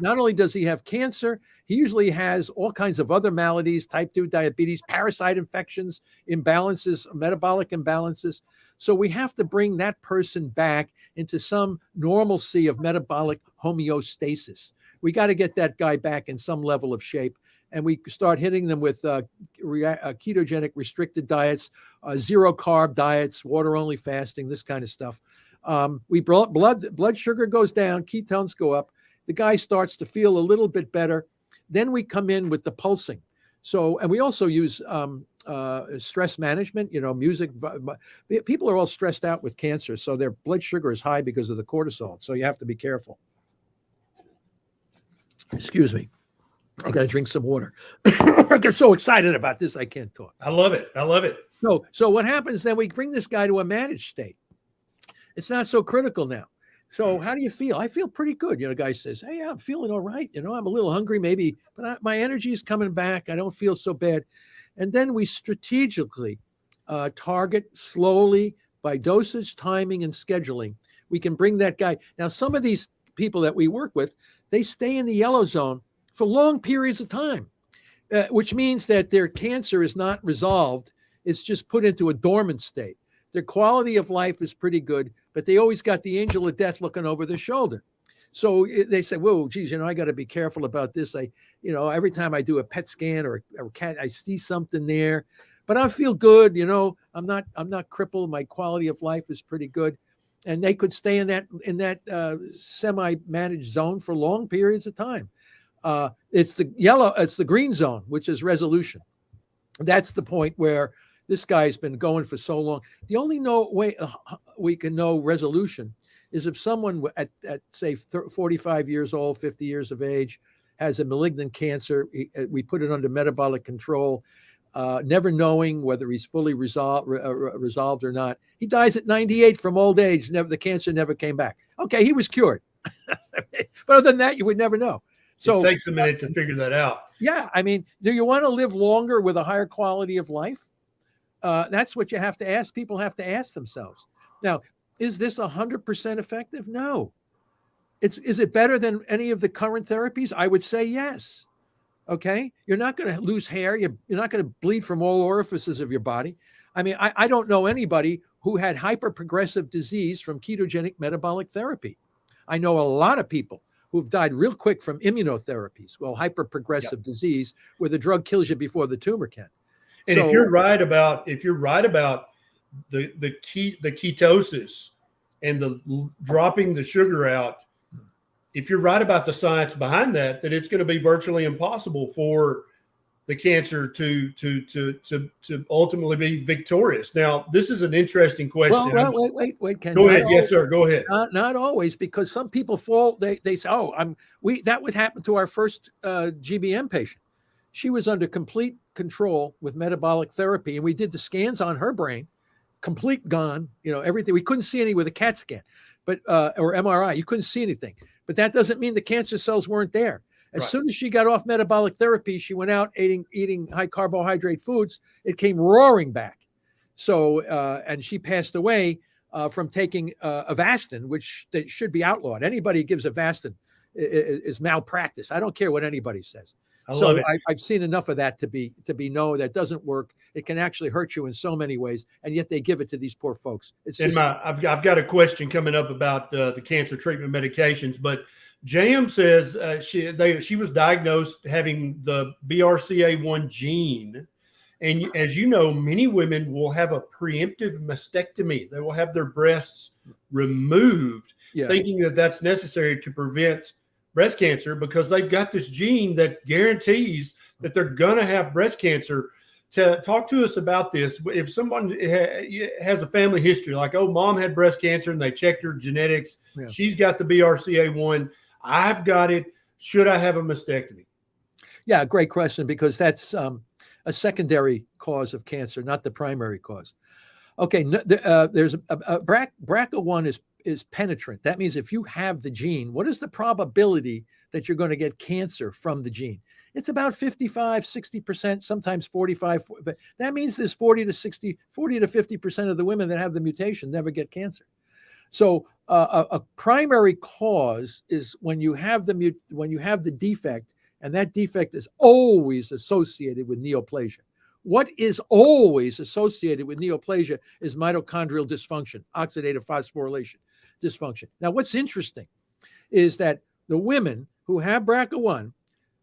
Not only does he have cancer, he usually has all kinds of other maladies, type 2 diabetes, parasite infections, imbalances, metabolic imbalances. So we have to bring that person back into some normalcy of metabolic homeostasis. We got to get that guy back in some level of shape. And we start hitting them with ketogenic restricted diets, zero carb diets, water only fasting, this kind of stuff. Blood sugar goes down, ketones go up. The guy starts to feel a little bit better. Then we come in with the pulsing. So, and we also use stress management, music. People are all stressed out with cancer, so their blood sugar is high because of the cortisol. So you have to be careful. Excuse me. I got to drink some water. I get so excited about this, I can't talk. I love it. I love it. So what happens then? We bring this guy to a managed state. It's not so critical now. So how do you feel? I feel pretty good. The guy says, hey, I'm feeling all right. I'm a little hungry maybe, but my energy is coming back. I don't feel so bad. And then we strategically target slowly by dosage, timing, and scheduling. We can bring that guy. Now, some of these people that we work with, they stay in the yellow zone for long periods of time, which means that their cancer is not resolved. It's just put into a dormant state. Their quality of life is pretty good, but they always got the angel of death looking over their shoulder. So they say, whoa, geez, I got to be careful about this. Every time I do a PET scan or I see something there, but I feel good. You know, I'm not crippled. My quality of life is pretty good. And they could stay in that semi-managed zone for long periods of time. It's the green zone, which is resolution. That's the point where this guy's been going for so long. The only way we can know resolution is if someone at say 45 years old, 50 years of age, has a malignant cancer. We put it under metabolic control, never knowing whether he's fully resolved or not. He dies at 98 from old age. The cancer never came back. Okay, he was cured. But other than that, you would never know. So it takes a minute to figure that out. Yeah, I mean, do you want to live longer with a higher quality of life? That's what you have to ask. People have to ask themselves. Now, is this 100% effective? No. Is it better than any of the current therapies? I would say yes. Okay, you're not going to lose hair. You're not going to bleed from all orifices of your body. I mean, I don't know anybody who had hyperprogressive disease from ketogenic metabolic therapy. I know a lot of people who've died real quick from immunotherapies. Well, hyperprogressive disease where the drug kills you before the tumor can. And if you're right about the ketosis and the dropping the sugar out, if you're right about the science behind that it's going to be virtually impossible for the cancer to ultimately be victorious. Now, this is an interesting question. Well, wait, Ken. Go ahead. Yes, sir. Go ahead. Not always, because some people fall. They say, that would happen to our first GBM patient. She was under complete control with metabolic therapy, and we did the scans on her brain, complete gone. You know, everything. We couldn't see any with a CAT scan, but or MRI. You couldn't see anything. But that doesn't mean the cancer cells weren't there. As soon as she got off metabolic therapy, she went out eating high carbohydrate foods. It came roaring back. So, and she passed away from taking Avastin, which should be outlawed. Anybody who gives Avastin is malpractice. I don't care what anybody says. I've seen enough of that to be no, that doesn't work. It can actually hurt you in so many ways, and yet they give it to these poor folks. I've got a question coming up about the cancer treatment medications, but JM says she was diagnosed having the BRCA1 gene. And as you know, many women will have a preemptive mastectomy. They will have their breasts removed, thinking that that's necessary to prevent breast cancer because they've got this gene that guarantees that they're going to have breast cancer. To talk to us about this, if someone has a family history, like, oh, mom had breast cancer and they checked her genetics, she's got the BRCA1, I've got it. Should I have a mastectomy? Yeah, great question, because that's a secondary cause of cancer, not the primary cause. Okay, there's BRCA1 is penetrant. That means if you have the gene, what is the probability that you're going to get cancer from the gene? It's about 55, 60%, sometimes 45. But that means there's 40 to 50% of the women that have the mutation never get cancer. So a primary cause is when you have the defect, and that defect is always associated with neoplasia. What is always associated with neoplasia is mitochondrial dysfunction, oxidative phosphorylation dysfunction. Now, what's interesting is that the women who have BRCA1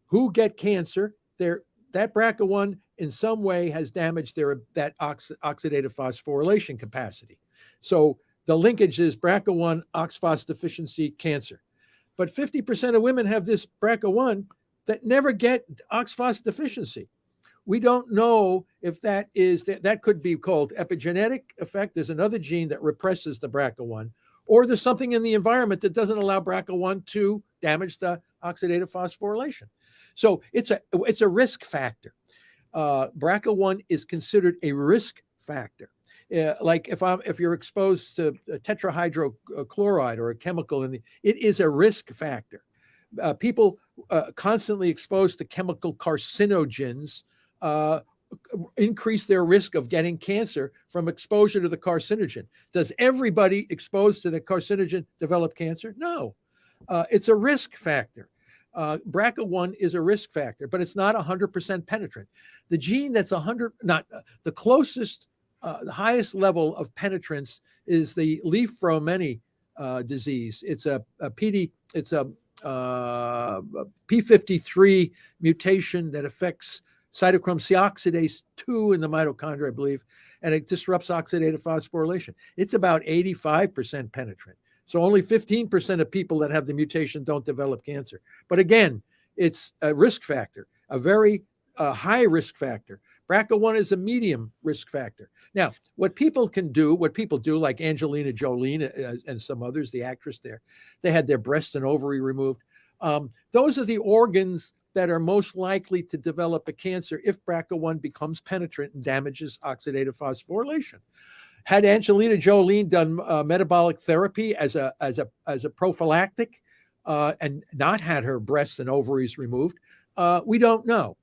who get cancer, that BRCA1 in some way has damaged that oxidative phosphorylation capacity. So the linkage is BRCA1, OXPHOS deficiency, cancer. But 50% of women have this BRCA1 that never get OXPHOS deficiency. We don't know if that could be called epigenetic effect. There's another gene that represses the BRCA1, or there's something in the environment that doesn't allow BRCA1 to damage the oxidative phosphorylation. So it's a risk factor. BRCA1 is considered a risk factor. Like if you're exposed to tetrahydrochloride or a chemical, it is a risk factor. People constantly exposed to chemical carcinogens increase their risk of getting cancer from exposure to the carcinogen. Does everybody exposed to the carcinogen develop cancer? No. It's a risk factor. BRCA1 is a risk factor, but it's not 100% penetrant. The gene that's the closest, the highest level of penetrance is the Li-Fraumeni disease. It's a P53 mutation that affects cytochrome C oxidase 2 in the mitochondria, I believe, and it disrupts oxidative phosphorylation. It's about 85% penetrant. So only 15% of people that have the mutation don't develop cancer. But again, it's a risk factor, a very high risk factor. BRCA1 is a medium risk factor. Now, what people do, like Angelina Jolie and some others, the actress there, they had their breast and ovary removed. Those are the organs that are most likely to develop a cancer if BRCA1 becomes penetrant and damages oxidative phosphorylation. Had Angelina Jolie done metabolic therapy as a prophylactic and not had her breasts and ovaries removed, we don't know.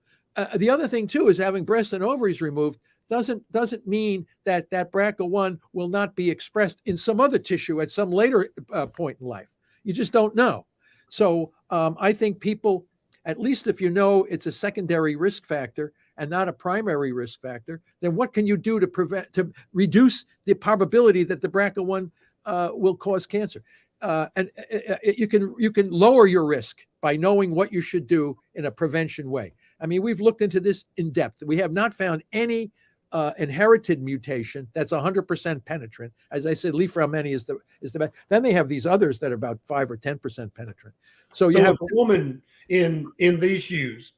The other thing too is having breasts and ovaries removed doesn't mean that BRCA1 will not be expressed in some other tissue at some later point in life. You just don't know. So I think people, at least if you know it's a secondary risk factor and not a primary risk factor, then what can you do to reduce the probability that the BRCA1 will cause cancer? And you can lower your risk by knowing what you should do in a prevention way. I mean, we've looked into this in depth. We have not found any inherited mutation that's 100% penetrant. As I said, Li-Fraumeni is the best. Then they have these others that are about 5 or 10% penetrant. So you have a woman in these shoes,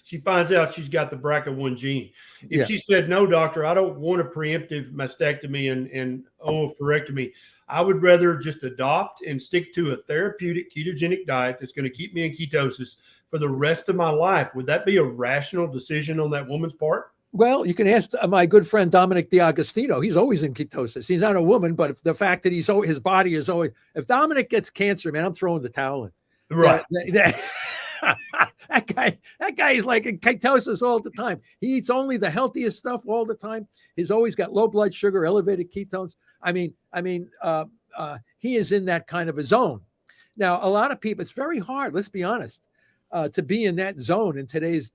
she finds out she's got the BRCA1 gene. If she said, no, doctor, I don't want a preemptive mastectomy and oophorectomy, I would rather just adopt and stick to a therapeutic ketogenic diet that's going to keep me in ketosis for the rest of my life. Would that be a rational decision on that woman's part? Well, you can ask my good friend Dominic D'Agostino. He's always in ketosis. He's not a woman, but the fact that his body is always. If Dominic gets cancer, man, I'm throwing the towel in. Right. That guy is like in ketosis all the time. He eats only the healthiest stuff all the time. He's always got low blood sugar, elevated ketones. I mean, he is in that kind of a zone. Now, a lot of people, it's very hard. Let's be honest, to be in that zone in today's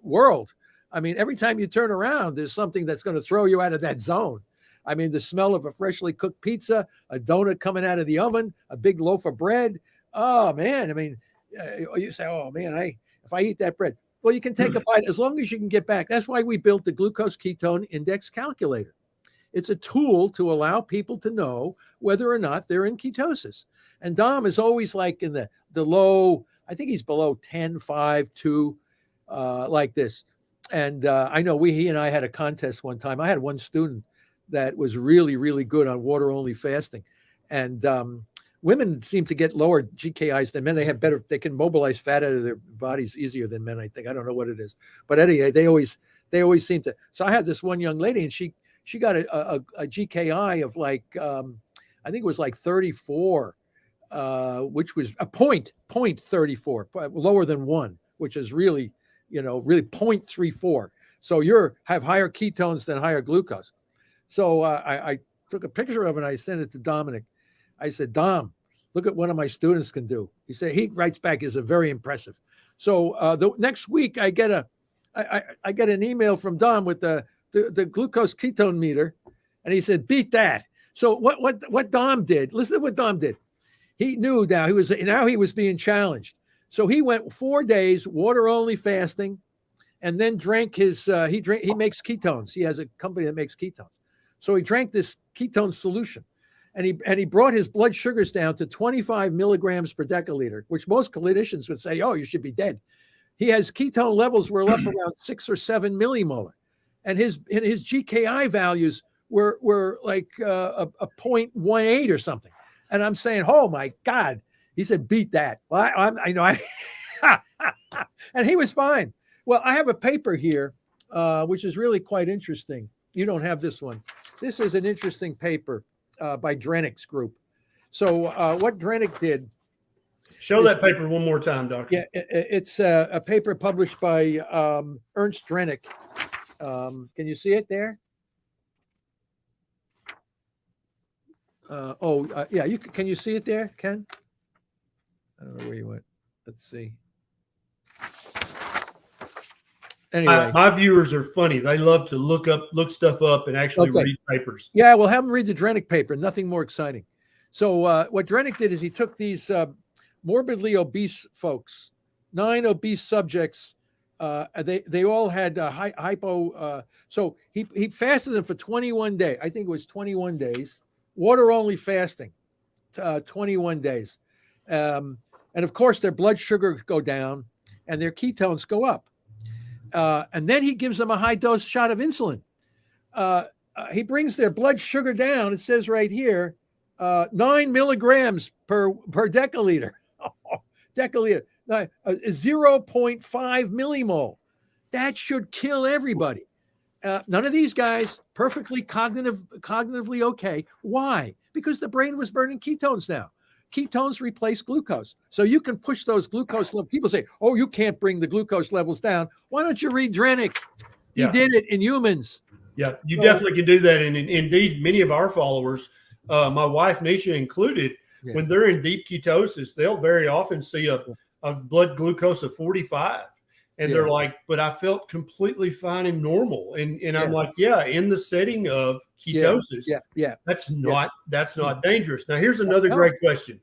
world. I mean, every time you turn around, there's something that's going to throw you out of that zone. I mean, the smell of a freshly cooked pizza, a donut coming out of the oven, a big loaf of bread. Oh, man. I mean, you say, oh, man, if I eat that bread. Well, you can take a bite as long as you can get back. That's why we built the glucose ketone index calculator. It's a tool to allow people to know whether or not they're in ketosis. And Dom is always like in the low, I think he's below 10, 5, 2, like this. And I know he and I had a contest one time. I had one student that was really, really good on water-only fasting. And women seem to get lower GKIs than men. They can mobilize fat out of their bodies easier than men, I think. I don't know what it is. But anyway, they always seem to. So I had this one young lady, and she got a GKI of like, I think it was like 34, which was a point 34, lower than 1, which is really, really 0.34. So have higher ketones than higher glucose. So I took a picture of it and I sent it to Dominic. I said, Dom, look at what one of my students can do. He writes back, is very impressive. So the next week I get an email from Dom with the glucose ketone meter, and he said, beat that. So what Dom did, listen to what Dom did. He knew now he was being challenged. So he went 4 days water only fasting, and then drank he makes ketones. He has a company that makes ketones. So he drank this ketone solution, and he brought his blood sugars down to 25 milligrams per deciliter, which most clinicians would say, oh, you should be dead. His ketone levels were up around 6 or 7 millimolar, and his GKI values were like a 0.18 or something. And I'm saying, oh my God. He said, beat that. Well, I know. And he was fine. Well, I have a paper here, which is really quite interesting. You don't have this one. This is an interesting paper by Drenick's group. So what Drenick did. Show that paper one more time, Doctor. Yeah, it's a paper published by Ernst Drenick. Can you see it there? Yeah. Can you see it there, Ken? I don't know where you went. Let's see. Anyway, my viewers are funny. They love to look stuff up and actually read papers. Yeah, we'll have them read the Drenick paper. Nothing more exciting. So what Drenick did is he took these morbidly obese folks, 9 obese subjects they all had hypo. So he fasted them for 21 days. I think it was 21 days. Water only fasting, 21 days. And of course, their blood sugar go down and their ketones go up. And then he gives them a high dose shot of insulin. He brings their blood sugar down. It says right here, 9 milligrams per deciliter. Deciliter, 0.5 millimole. That should kill everybody. None of these guys perfectly cognitively okay. Why? Because the brain was burning ketones now. Ketones replace glucose. So you can push those glucose levels. People say, oh, you can't bring the glucose levels down. Why don't you read Drenick? He did it in humans. Yeah, you definitely can do that. And indeed, many of our followers, my wife, Nisha included, when they're in deep ketosis, they'll very often see a blood glucose of 45. And they're like, but I felt completely fine and normal. And I'm like, in the setting of ketosis, that's not dangerous. Now, here's another great question.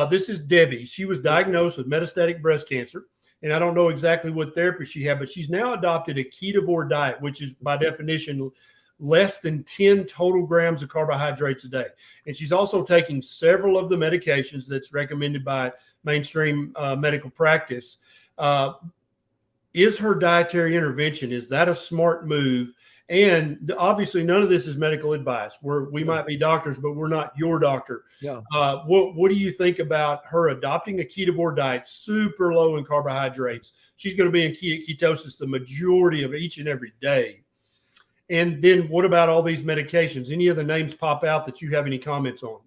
This is Debbie. She was diagnosed with metastatic breast cancer. And I don't know exactly what therapy she had, but she's now adopted a ketovore diet, which is by definition less than 10 total grams of carbohydrates a day. And she's also taking several of the medications that's recommended by mainstream medical practice. Is her dietary intervention, is that a smart move? And obviously none of this is medical advice. We might be doctors, but we're not your doctor. What do you think about her adopting a ketovore diet, super low in carbohydrates? She's going to be in ketosis the majority of each and every day. And then what about all these medications? Any of the names pop out that you have any comments on?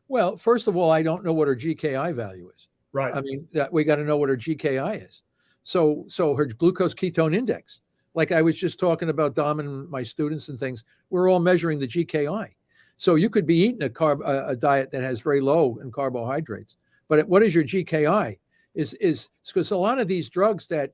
Well, first of all, I don't know what her GKI value is. Right. I mean, we got to know what her GKI is. So her glucose ketone index, like I was just talking about Dom and my students and things, we're all measuring the GKI. So you could be eating a diet that has very low in carbohydrates, but what is your GKI? Is because a lot of these drugs that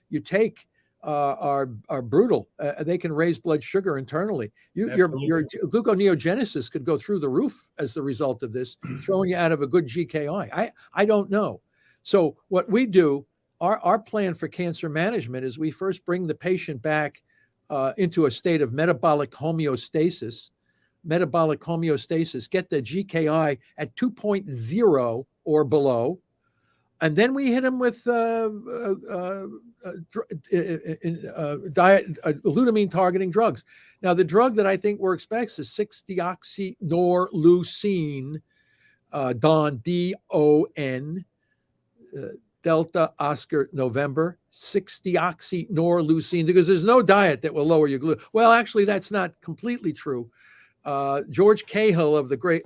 you take are brutal. They can raise blood sugar internally. Your gluconeogenesis could go through the roof as the result of this, throwing you out of a good GKI. I don't know. So what we do, our plan for cancer management is we first bring the patient back into a state of metabolic homeostasis, get the GKI at 2.0 or below, and then we hit them with glutamine targeting drugs. Now, the drug that I think works best is 6-deoxynorlucine, DON, D-O-N, Delta Oscar November, 6-deoxynorlucine, because there's no diet that will lower your glucose. Well, actually, that's not completely true. George Cahill of the great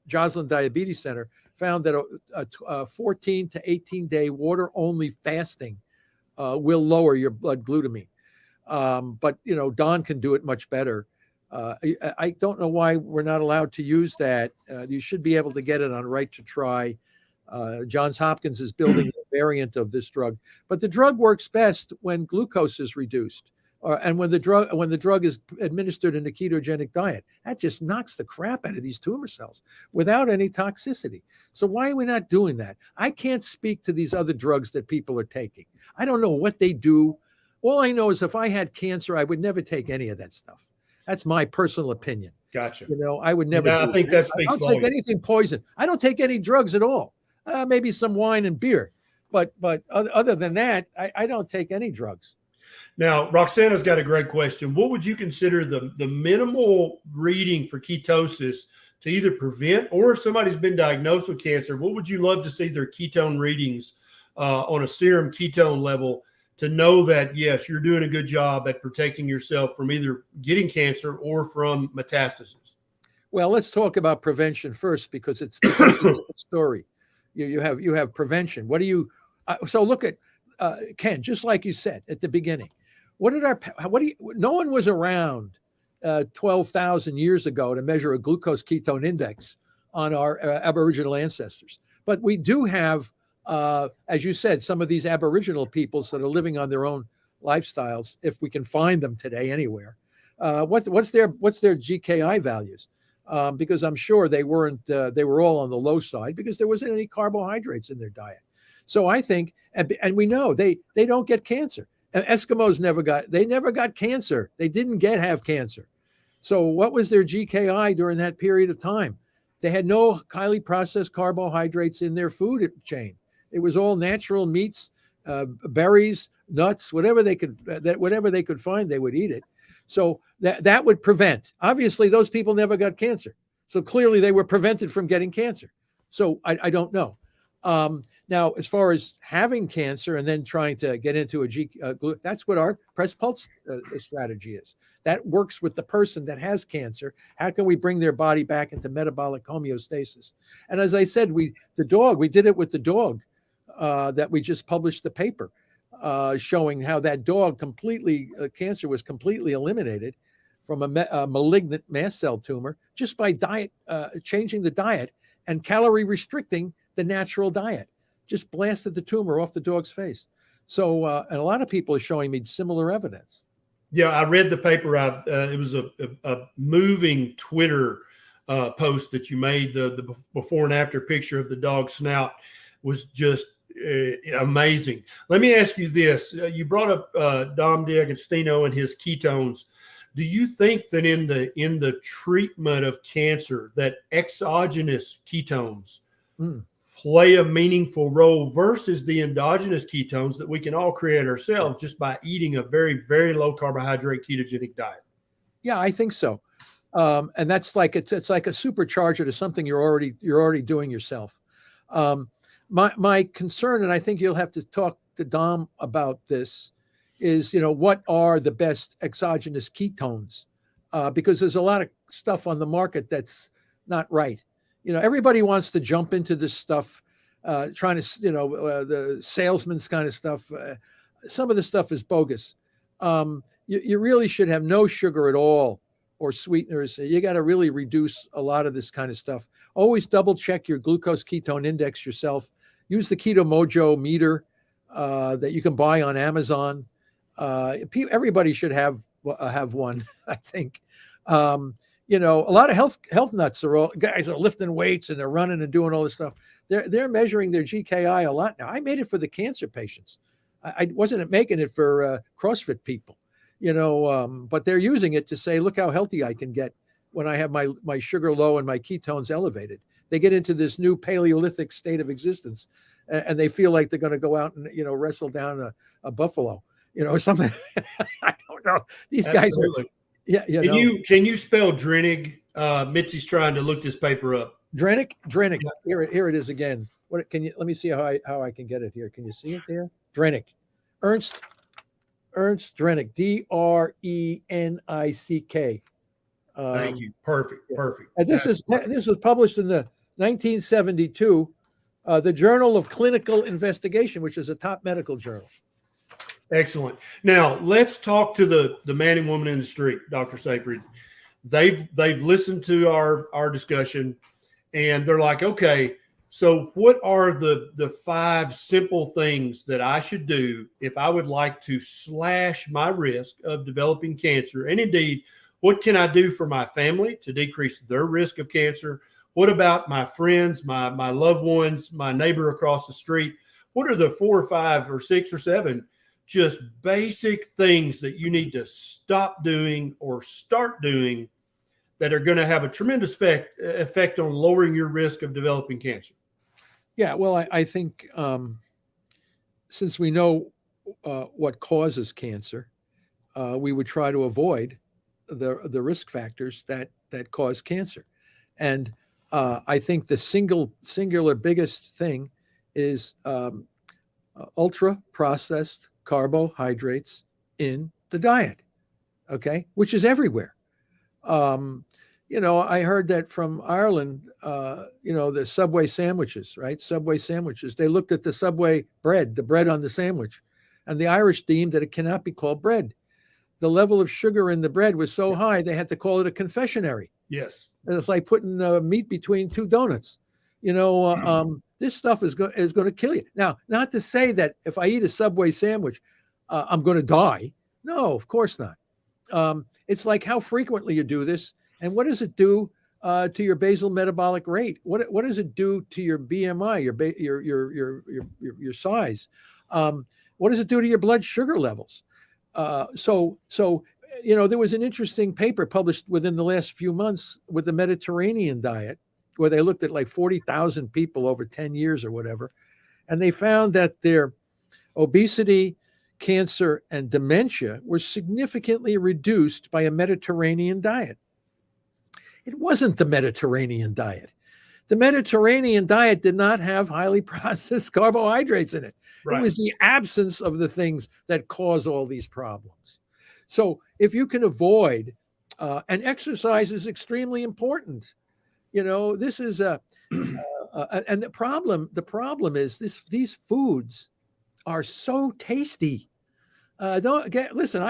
Joslin Diabetes Center found that a 14 to 18-day water-only fasting will lower your blood glutamine. But, Don can do it much better. I don't know why we're not allowed to use that. You should be able to get it on Right to Try. Johns Hopkins is building a variant of this drug, but the drug works best when glucose is reduced, and when the drug is administered in a ketogenic diet. That just knocks the crap out of these tumor cells without any toxicity. So why are we not doing that? I can't speak to these other drugs that people are taking. I don't know what they do. All I know is if I had cancer, I would never take any of that stuff. That's my personal opinion. Gotcha. I would never. I think that speaks volumes. I don't take anything poison. I don't take any drugs at all. Maybe some wine and beer, but other than that, I don't take any drugs. Now, Roxana's got a great question. What would you consider the minimal reading for ketosis to either prevent, or if somebody's been diagnosed with cancer, what would you love to see their ketone readings on a serum ketone level to know that, yes, you're doing a good job at protecting yourself from either getting cancer or from metastasis? Well, let's talk about prevention first, because it's a different story. You have prevention. What do you? So look at Ken. Just like you said at the beginning, no one was around 12,000 years ago to measure a glucose ketone index on our Aboriginal ancestors. But we do have, as you said, some of these Aboriginal peoples that are living on their own lifestyles, if we can find them today anywhere. What's their GKI values? Because I'm sure they weren't. They were all on the low side because there wasn't any carbohydrates in their diet. So I think, and we know they don't get cancer. Eskimos never got cancer. They didn't have cancer. So what was their GKI during that period of time? They had no highly processed carbohydrates in their food chain. It was all natural meats, berries, nuts, whatever they could find, they would eat it. So that would prevent. Obviously, those people never got cancer. So clearly, they were prevented from getting cancer. So I don't know. Now, as far as having cancer and then trying to get into that's what our press pulse strategy is. That works with the person that has cancer. How can we bring their body back into metabolic homeostasis? And as I said, we did it with the dog that we just published the paper showing how that dog cancer was completely eliminated from a malignant mast cell tumor just by changing the diet and calorie restricting the natural diet. Just blasted the tumor off the dog's face. So, and a lot of people are showing me similar evidence. Yeah, I read the paper. It was a moving Twitter post that you made. The before and after picture of the dog's snout was just amazing. Let me ask you this. You brought up Dom D'Agostino and his ketones. Do you think that in the treatment of cancer that exogenous ketones play a meaningful role versus the endogenous ketones that we can all create ourselves just by eating a very, very low carbohydrate ketogenic diet? Yeah, I think so. And that's like it's like a supercharger to something you're already doing yourself. My concern, and I think you'll have to talk to Dom about this, is what are the best exogenous ketones? Because there's a lot of stuff on the market that's not right. Everybody wants to jump into this stuff, trying to, the salesman's kind of stuff. Some of the stuff is bogus. You really should have no sugar at all or sweeteners. You got to really reduce a lot of this kind of stuff. Always double check your glucose ketone index yourself. Use the Keto Mojo meter that you can buy on Amazon. Everybody should have one, I think. A lot of health nuts guys are lifting weights and they're running and doing all this stuff. They're measuring their GKI a lot now. I made it for the cancer patients. I wasn't making it for CrossFit people, but they're using it to say, look how healthy I can get when I have my sugar low and my ketones elevated. They get into this new Paleolithic state of existence and they feel like they're going to go out and, wrestle down a buffalo, something. I don't know. These Absolutely. guys are. Yeah, Can you spell Drenig? Mitzi's trying to look this paper up. Drenig. Yeah. Here it is again. Let me see how I can get it here. Can you see it there? Drenig. Ernst Drenig. Drenick. Thank you. Perfect. And this was published in the 1972, the Journal of Clinical Investigation, which is a top medical journal. Excellent. Now let's talk to the man and woman in the street, Dr. Seyfried. They've listened to our discussion, and they're like, okay, so what are the 5 simple things that I should do if I would like to slash my risk of developing cancer? And indeed, what can I do for my family to decrease their risk of cancer? What about my friends, my loved ones, my neighbor across the street? What are the 4 or 5 or 6 or 7 just basic things that you need to stop doing or start doing that are going to have a tremendous effect on lowering your risk of developing cancer? Yeah, well, I think since we know what causes cancer, we would try to avoid the risk factors that cause cancer. And I think the singular biggest thing is ultra processed carbohydrates in the diet, okay, which is everywhere. I heard that from Ireland, the Subway sandwiches, right? Subway sandwiches. They looked at the Subway bread, the bread on the sandwich, and the Irish deemed that it cannot be called bread. The level of sugar in the bread was so high, they had to call it a confectionery. Yes. It's like putting meat between 2 donuts. This stuff is going to kill you. Now, not to say that if I eat a Subway sandwich, I'm going to die. No, of course not. It's like how frequently you do this, and what does it do to your basal metabolic rate? What does it do to your BMI, your size? What does it do to your blood sugar levels? So there was an interesting paper published within the last few months with the Mediterranean diet, where they looked at like 40,000 people over 10 years or whatever, and they found that their obesity, cancer, and dementia were significantly reduced by a Mediterranean diet. It wasn't the Mediterranean diet. The Mediterranean diet did not have highly processed carbohydrates in it. Right. It was the absence of the things that cause all these problems. So if you can avoid, and exercise is extremely important. This is and the problem is these foods are so tasty. Listen,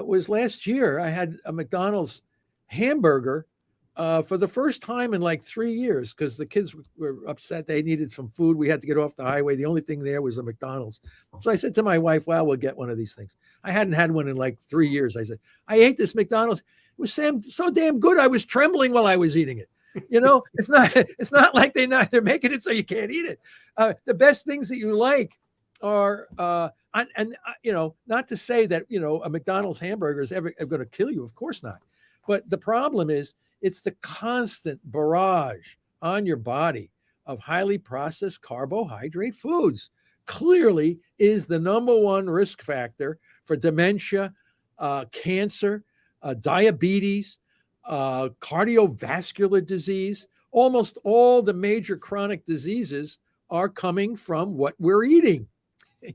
was last year, I had a McDonald's hamburger for the first time in like 3 years, because the kids were upset. They needed some food. We had to get off the highway. The only thing there was a McDonald's. So I said to my wife, well, we'll get one of these things. I hadn't had one in like 3 years. I said, I ate this McDonald's. It was so damn good. I was trembling while I was eating it. It's not like they're making it so you can't eat it. The best things that you like are, not to say that, a McDonald's hamburger is ever going to kill you. Of course not. But the problem is, it's the constant barrage on your body of highly processed carbohydrate foods clearly is the number one risk factor for dementia, cancer, diabetes, cardiovascular disease. Almost all the major chronic diseases are coming from what we're eating,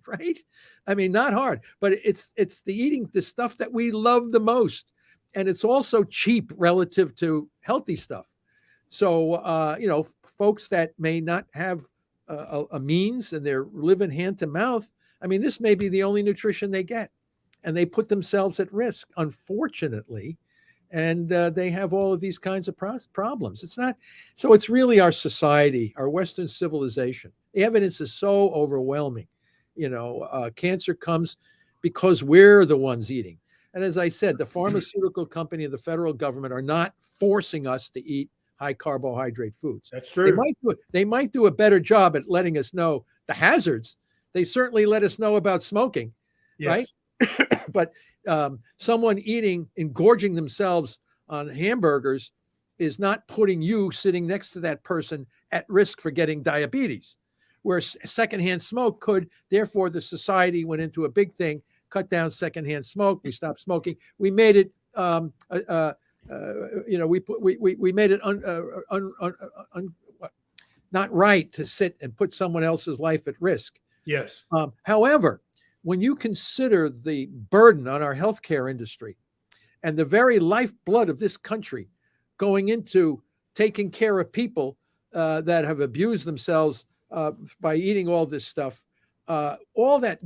right? I mean, not hard, but it's the eating the stuff that we love the most. And it's also cheap relative to healthy stuff. So, folks that may not have a means and they're living hand to mouth, I mean, this may be the only nutrition they get. And they put themselves at risk, unfortunately. And they have all of these kinds of problems. It's really our society, our Western civilization. The evidence is so overwhelming. Cancer comes because we're the ones eating. And as I said, the pharmaceutical company and the federal government are not forcing us to eat high carbohydrate foods. That's true. They might do a better job at letting us know the hazards. They certainly let us know about smoking, yes. Right? But someone engorging themselves on hamburgers is not putting you sitting next to that person at risk for getting diabetes, where secondhand smoke could. Therefore, the society went into a big thing. Cut down secondhand smoke. We stopped smoking. We made it, we made it not right to sit and put someone else's life at risk. Yes. However, when you consider the burden on our healthcare industry and the very lifeblood of this country going into taking care of people that have abused themselves by eating all this stuff, all that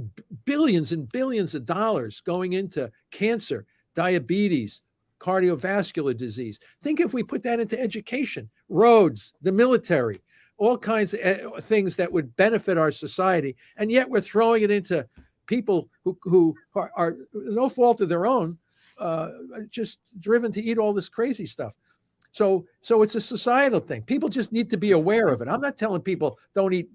billions and billions of dollars going into cancer, diabetes, cardiovascular disease. Think if we put that into education, roads, the military, all kinds of things that would benefit our society. And yet we're throwing it into people who are no fault of their own, just driven to eat all this crazy stuff. So it's a societal thing. People just need to be aware of it. I'm not telling people don't eat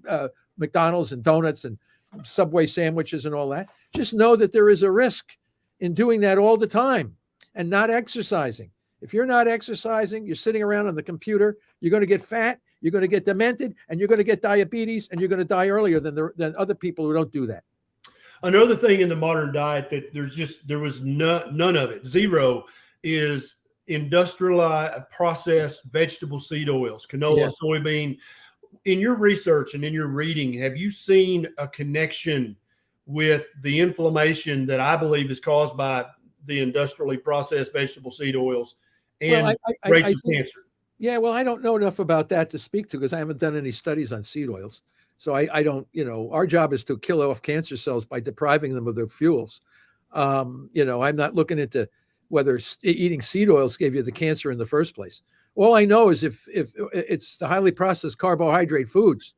McDonald's and donuts and Subway sandwiches and all that. Just know that there is a risk in doing that all the time and not exercising. If you're not exercising, you're sitting around on the computer, you're going to get fat, you're going to get demented, and you're going to get diabetes, and you're going to die earlier than other people who don't do that. Another thing in the modern diet that there was none of it, zero, is industrialized processed vegetable seed oils, canola, soybean. In your research and in your reading, have you seen a connection with the inflammation that I believe is caused by the industrially processed vegetable seed oils and rates of cancer? Yeah, well, I don't know enough about that to speak to because I haven't done any studies on seed oils. So I don't, our job is to kill off cancer cells by depriving them of their fuels. I'm not looking into whether eating seed oils gave you the cancer in the first place. All I know is if it's the highly processed carbohydrate foods,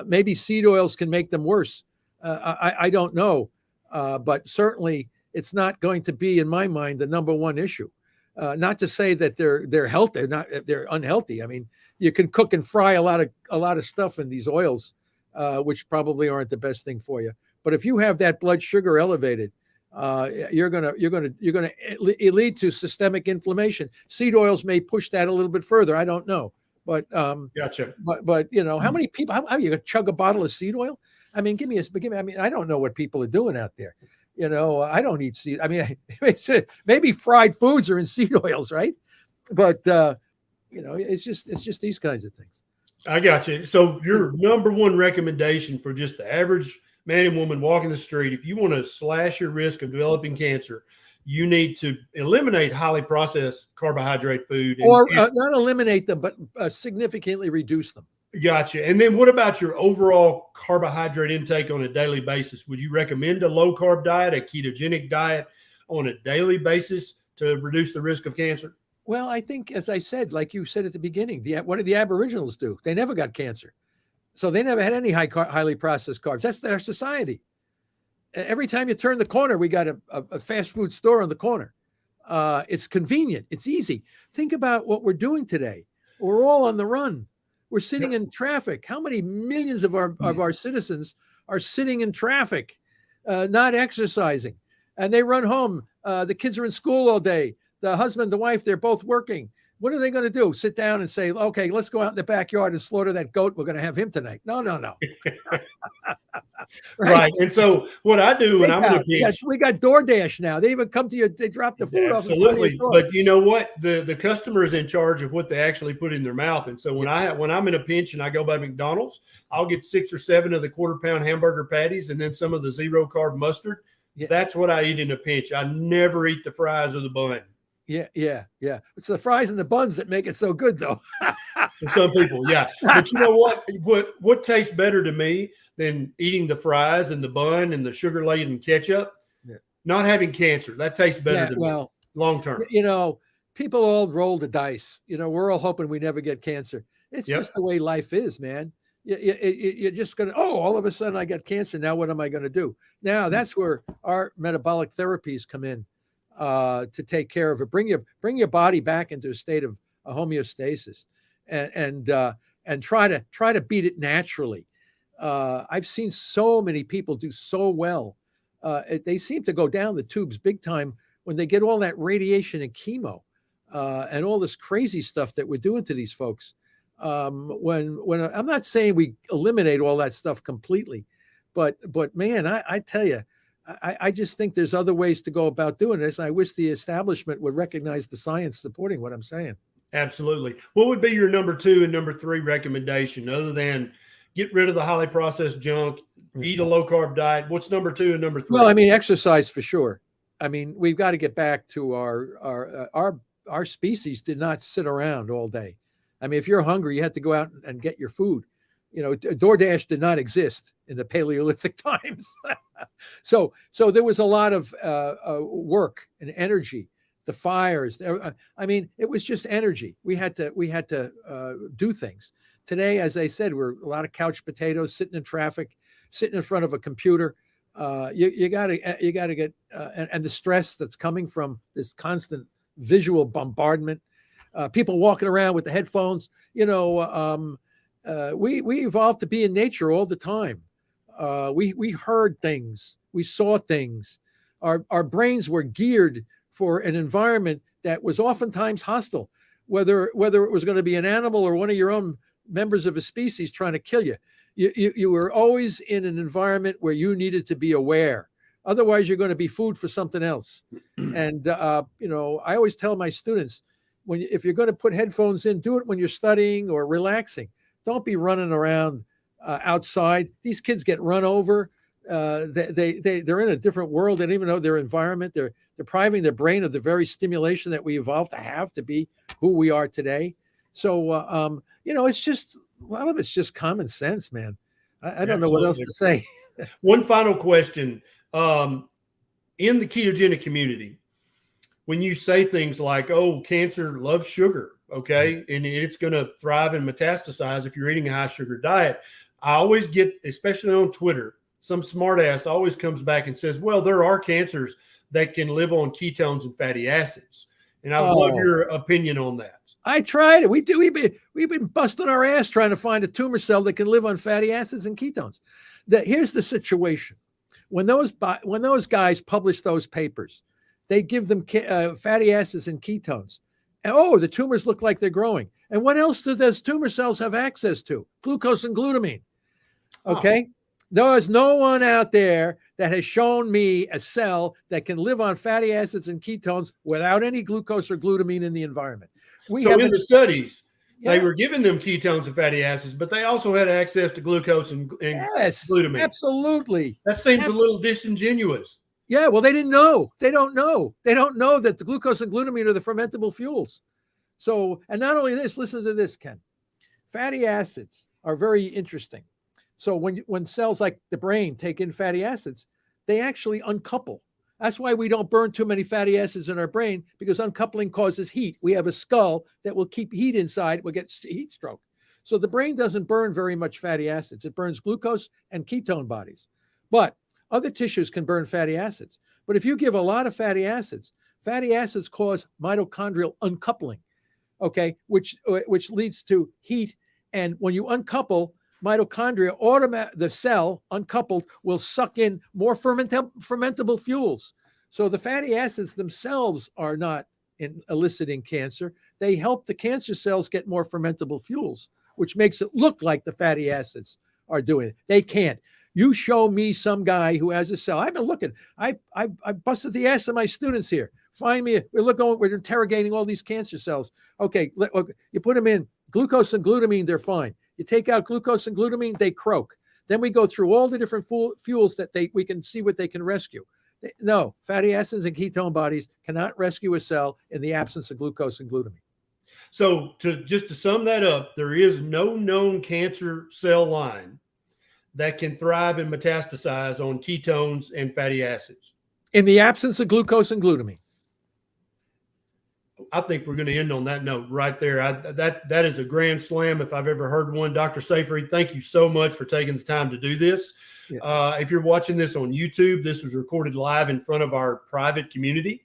maybe seed oils can make them worse. I don't know, but certainly it's not going to be, in my mind, the number one issue. Not to say that they're healthy, they're unhealthy. I mean, you can cook and fry a lot of stuff in these oils, which probably aren't the best thing for you. But if you have that blood sugar elevated, you're gonna lead to systemic inflammation. Seed oils may push that a little bit further. I don't know, but Gotcha. But how many people? How you gonna chug a bottle of seed oil? I mean, give me. I mean, I don't know what people are doing out there. I don't eat seed. I mean, maybe fried foods are in seed oils, right? But it's just these kinds of things. I got you. So your number one recommendation for just the average man and woman walking the street, if you want to slash your risk of developing cancer, you need to eliminate highly processed carbohydrate food. Or not eliminate them, but significantly reduce them. Gotcha. And then what about your overall carbohydrate intake on a daily basis? Would you recommend a low carb diet, a ketogenic diet on a daily basis to reduce the risk of cancer? Well, I think, as I said, like you said at the beginning, what did the Aboriginals do? They never got cancer. So they never had any highly processed carbs. That's their society. Every time you turn the corner, we got a fast food store on the corner. It's convenient. It's easy. Think about what we're doing today. We're all on the run. We're sitting in traffic. How many millions of our citizens are sitting in traffic, not exercising? And they run home. The kids are in school all day. The husband, the wife, they're both working. What are they going to do? Sit down and say, okay, let's go out in the backyard and slaughter that goat. We're going to have him tonight. No. Right. And so what I do when I'm in a pinch, we got DoorDash now. They even come to you. They drop the food off. Absolutely. But you know what? The customer is in charge of what they actually put in their mouth. And so when I'm in a pinch and I go by McDonald's, I'll get 6 or 7 of the quarter-pound hamburger patties and then some of the zero-carb mustard. Yeah. That's what I eat in a pinch. I never eat the fries or the bun. Yeah. It's the fries and the buns that make it so good, though. For some people, yeah. But you know what? What tastes better to me than eating the fries and the bun and the sugar-laden ketchup? Yeah. Not having cancer. That tastes better to me long term. People all roll the dice. We're all hoping we never get cancer. It's just the way life is, man. You're just going to, all of a sudden I got cancer. Now what am I going to do? Now that's where our metabolic therapies come in. To take care of it, bring your body back into a state of homeostasis, and try to beat it naturally. I've seen so many people do so well. They seem to go down the tubes big time when they get all that radiation and chemo and all this crazy stuff that we're doing to these folks. When I'm not saying we eliminate all that stuff completely, but man, I tell you. I just think there's other ways to go about doing this. I wish the establishment would recognize the science supporting what I'm saying. Absolutely. What would be your number 2 and number 3 recommendation other than get rid of the highly processed junk, eat a low carb diet? What's number 2 and number 3? Well, I mean, exercise for sure. I mean, we've got to get back to our species did not sit around all day. I mean, if you're hungry, you had to go out and get your food. DoorDash did not exist in the Paleolithic times. So there was a lot of work and energy, the fires. I mean, it was just energy. We had to do things. Today, as I said, we're a lot of couch potatoes, sitting in traffic, sitting in front of a computer. You got to get and the stress that's coming from this constant visual bombardment. People walking around with the headphones. We evolved to be in nature all the time. We heard things, we saw things. Our brains were geared for an environment that was oftentimes hostile, whether it was going to be an animal or one of your own members of a species trying to kill you. You were always in an environment where you needed to be aware. Otherwise, you're going to be food for something else. And I always tell my students, if you're going to put headphones in, do it when you're studying or relaxing. Don't be running around outside. These kids get run over. They're in a different world. They don't even know their environment. They're depriving their brain of the very stimulation that we evolved to have to be who we are today. So, it's just, a lot of it's just common sense, man. I don't know what else to say. One final question. In the ketogenic community, when you say things like, cancer loves sugar, okay, and it's going to thrive and metastasize if you're eating a high sugar diet, I always get, especially on Twitter, some smartass always comes back and says, well, there are cancers that can live on ketones and fatty acids. And I would love your opinion on that. I tried it. We've been busting our ass trying to find a tumor cell that can live on fatty acids and ketones. Here's the situation. When those guys publish those papers, they give them fatty acids and ketones. And the tumors look like they're growing. And what else do those tumor cells have access to? Glucose and glutamine. Okay. There is no one out there that has shown me a cell that can live on fatty acids and ketones without any glucose or glutamine in the environment. So in the studies, they were giving them ketones and fatty acids, but they also had access to glucose and glutamine. Absolutely. That seems a little disingenuous. Yeah, well, they didn't know. They don't know. They don't know that the glucose and glutamine are the fermentable fuels. So, and not only this, listen to this, Ken. Fatty acids are very interesting. So when cells like the brain take in fatty acids, they actually uncouple. That's why we don't burn too many fatty acids in our brain, because uncoupling causes heat. We have a skull that will keep heat inside. We'll get heat stroke. So the brain doesn't burn very much fatty acids. It burns glucose and ketone bodies. But other tissues can burn fatty acids. But if you give a lot of fatty acids cause mitochondrial uncoupling, okay, which leads to heat. And when you uncouple, mitochondria, the cell uncoupled will suck in more fermentable fuels. So the fatty acids themselves are not eliciting cancer. They help the cancer cells get more fermentable fuels, which makes it look like the fatty acids are doing it. They can't. You show me some guy who has a cell. I've been looking. I busted the ass of my students here. Find me. We're interrogating all these cancer cells. Okay, you put them in glucose and glutamine, they're fine. You take out glucose and glutamine, they croak. Then we go through all the different fuels that we can see what they can rescue. No, fatty acids and ketone bodies cannot rescue a cell in the absence of glucose and glutamine. So to sum that up, there is no known cancer cell line that can thrive and metastasize on ketones and fatty acids. In the absence of glucose and glutamine. I think we're going to end on that note right there. That is a grand slam if I've ever heard one. Dr. Seyfried, thank you so much for taking the time to do this. Yeah. If you're watching this on YouTube, this was recorded live in front of our private community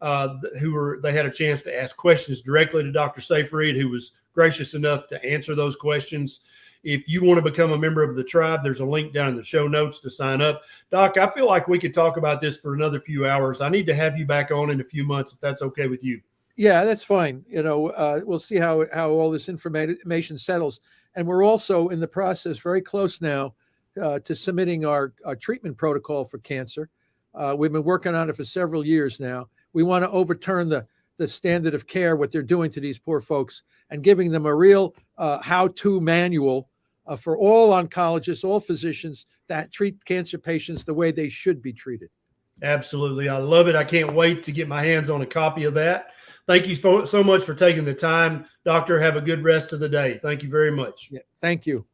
they had a chance to ask questions directly to Dr. Seyfried, who was gracious enough to answer those questions. If you want to become a member of the tribe, there's a link down in the show notes to sign up. Doc, I feel like we could talk about this for another few hours. I need to have you back on in a few months, if that's okay with you. Yeah, that's fine. We'll see how all this information settles. And we're also in the process, very close now, to submitting our treatment protocol for cancer. We've been working on it for several years now. We want to overturn the standard of care, what they're doing to these poor folks, and giving them a real how-to manual for all oncologists, all physicians that treat cancer patients the way they should be treated. Absolutely. I love it. I can't wait to get my hands on a copy of that. Thank you so much for taking the time. Doctor, have a good rest of the day. Thank you very much. Yeah, thank you.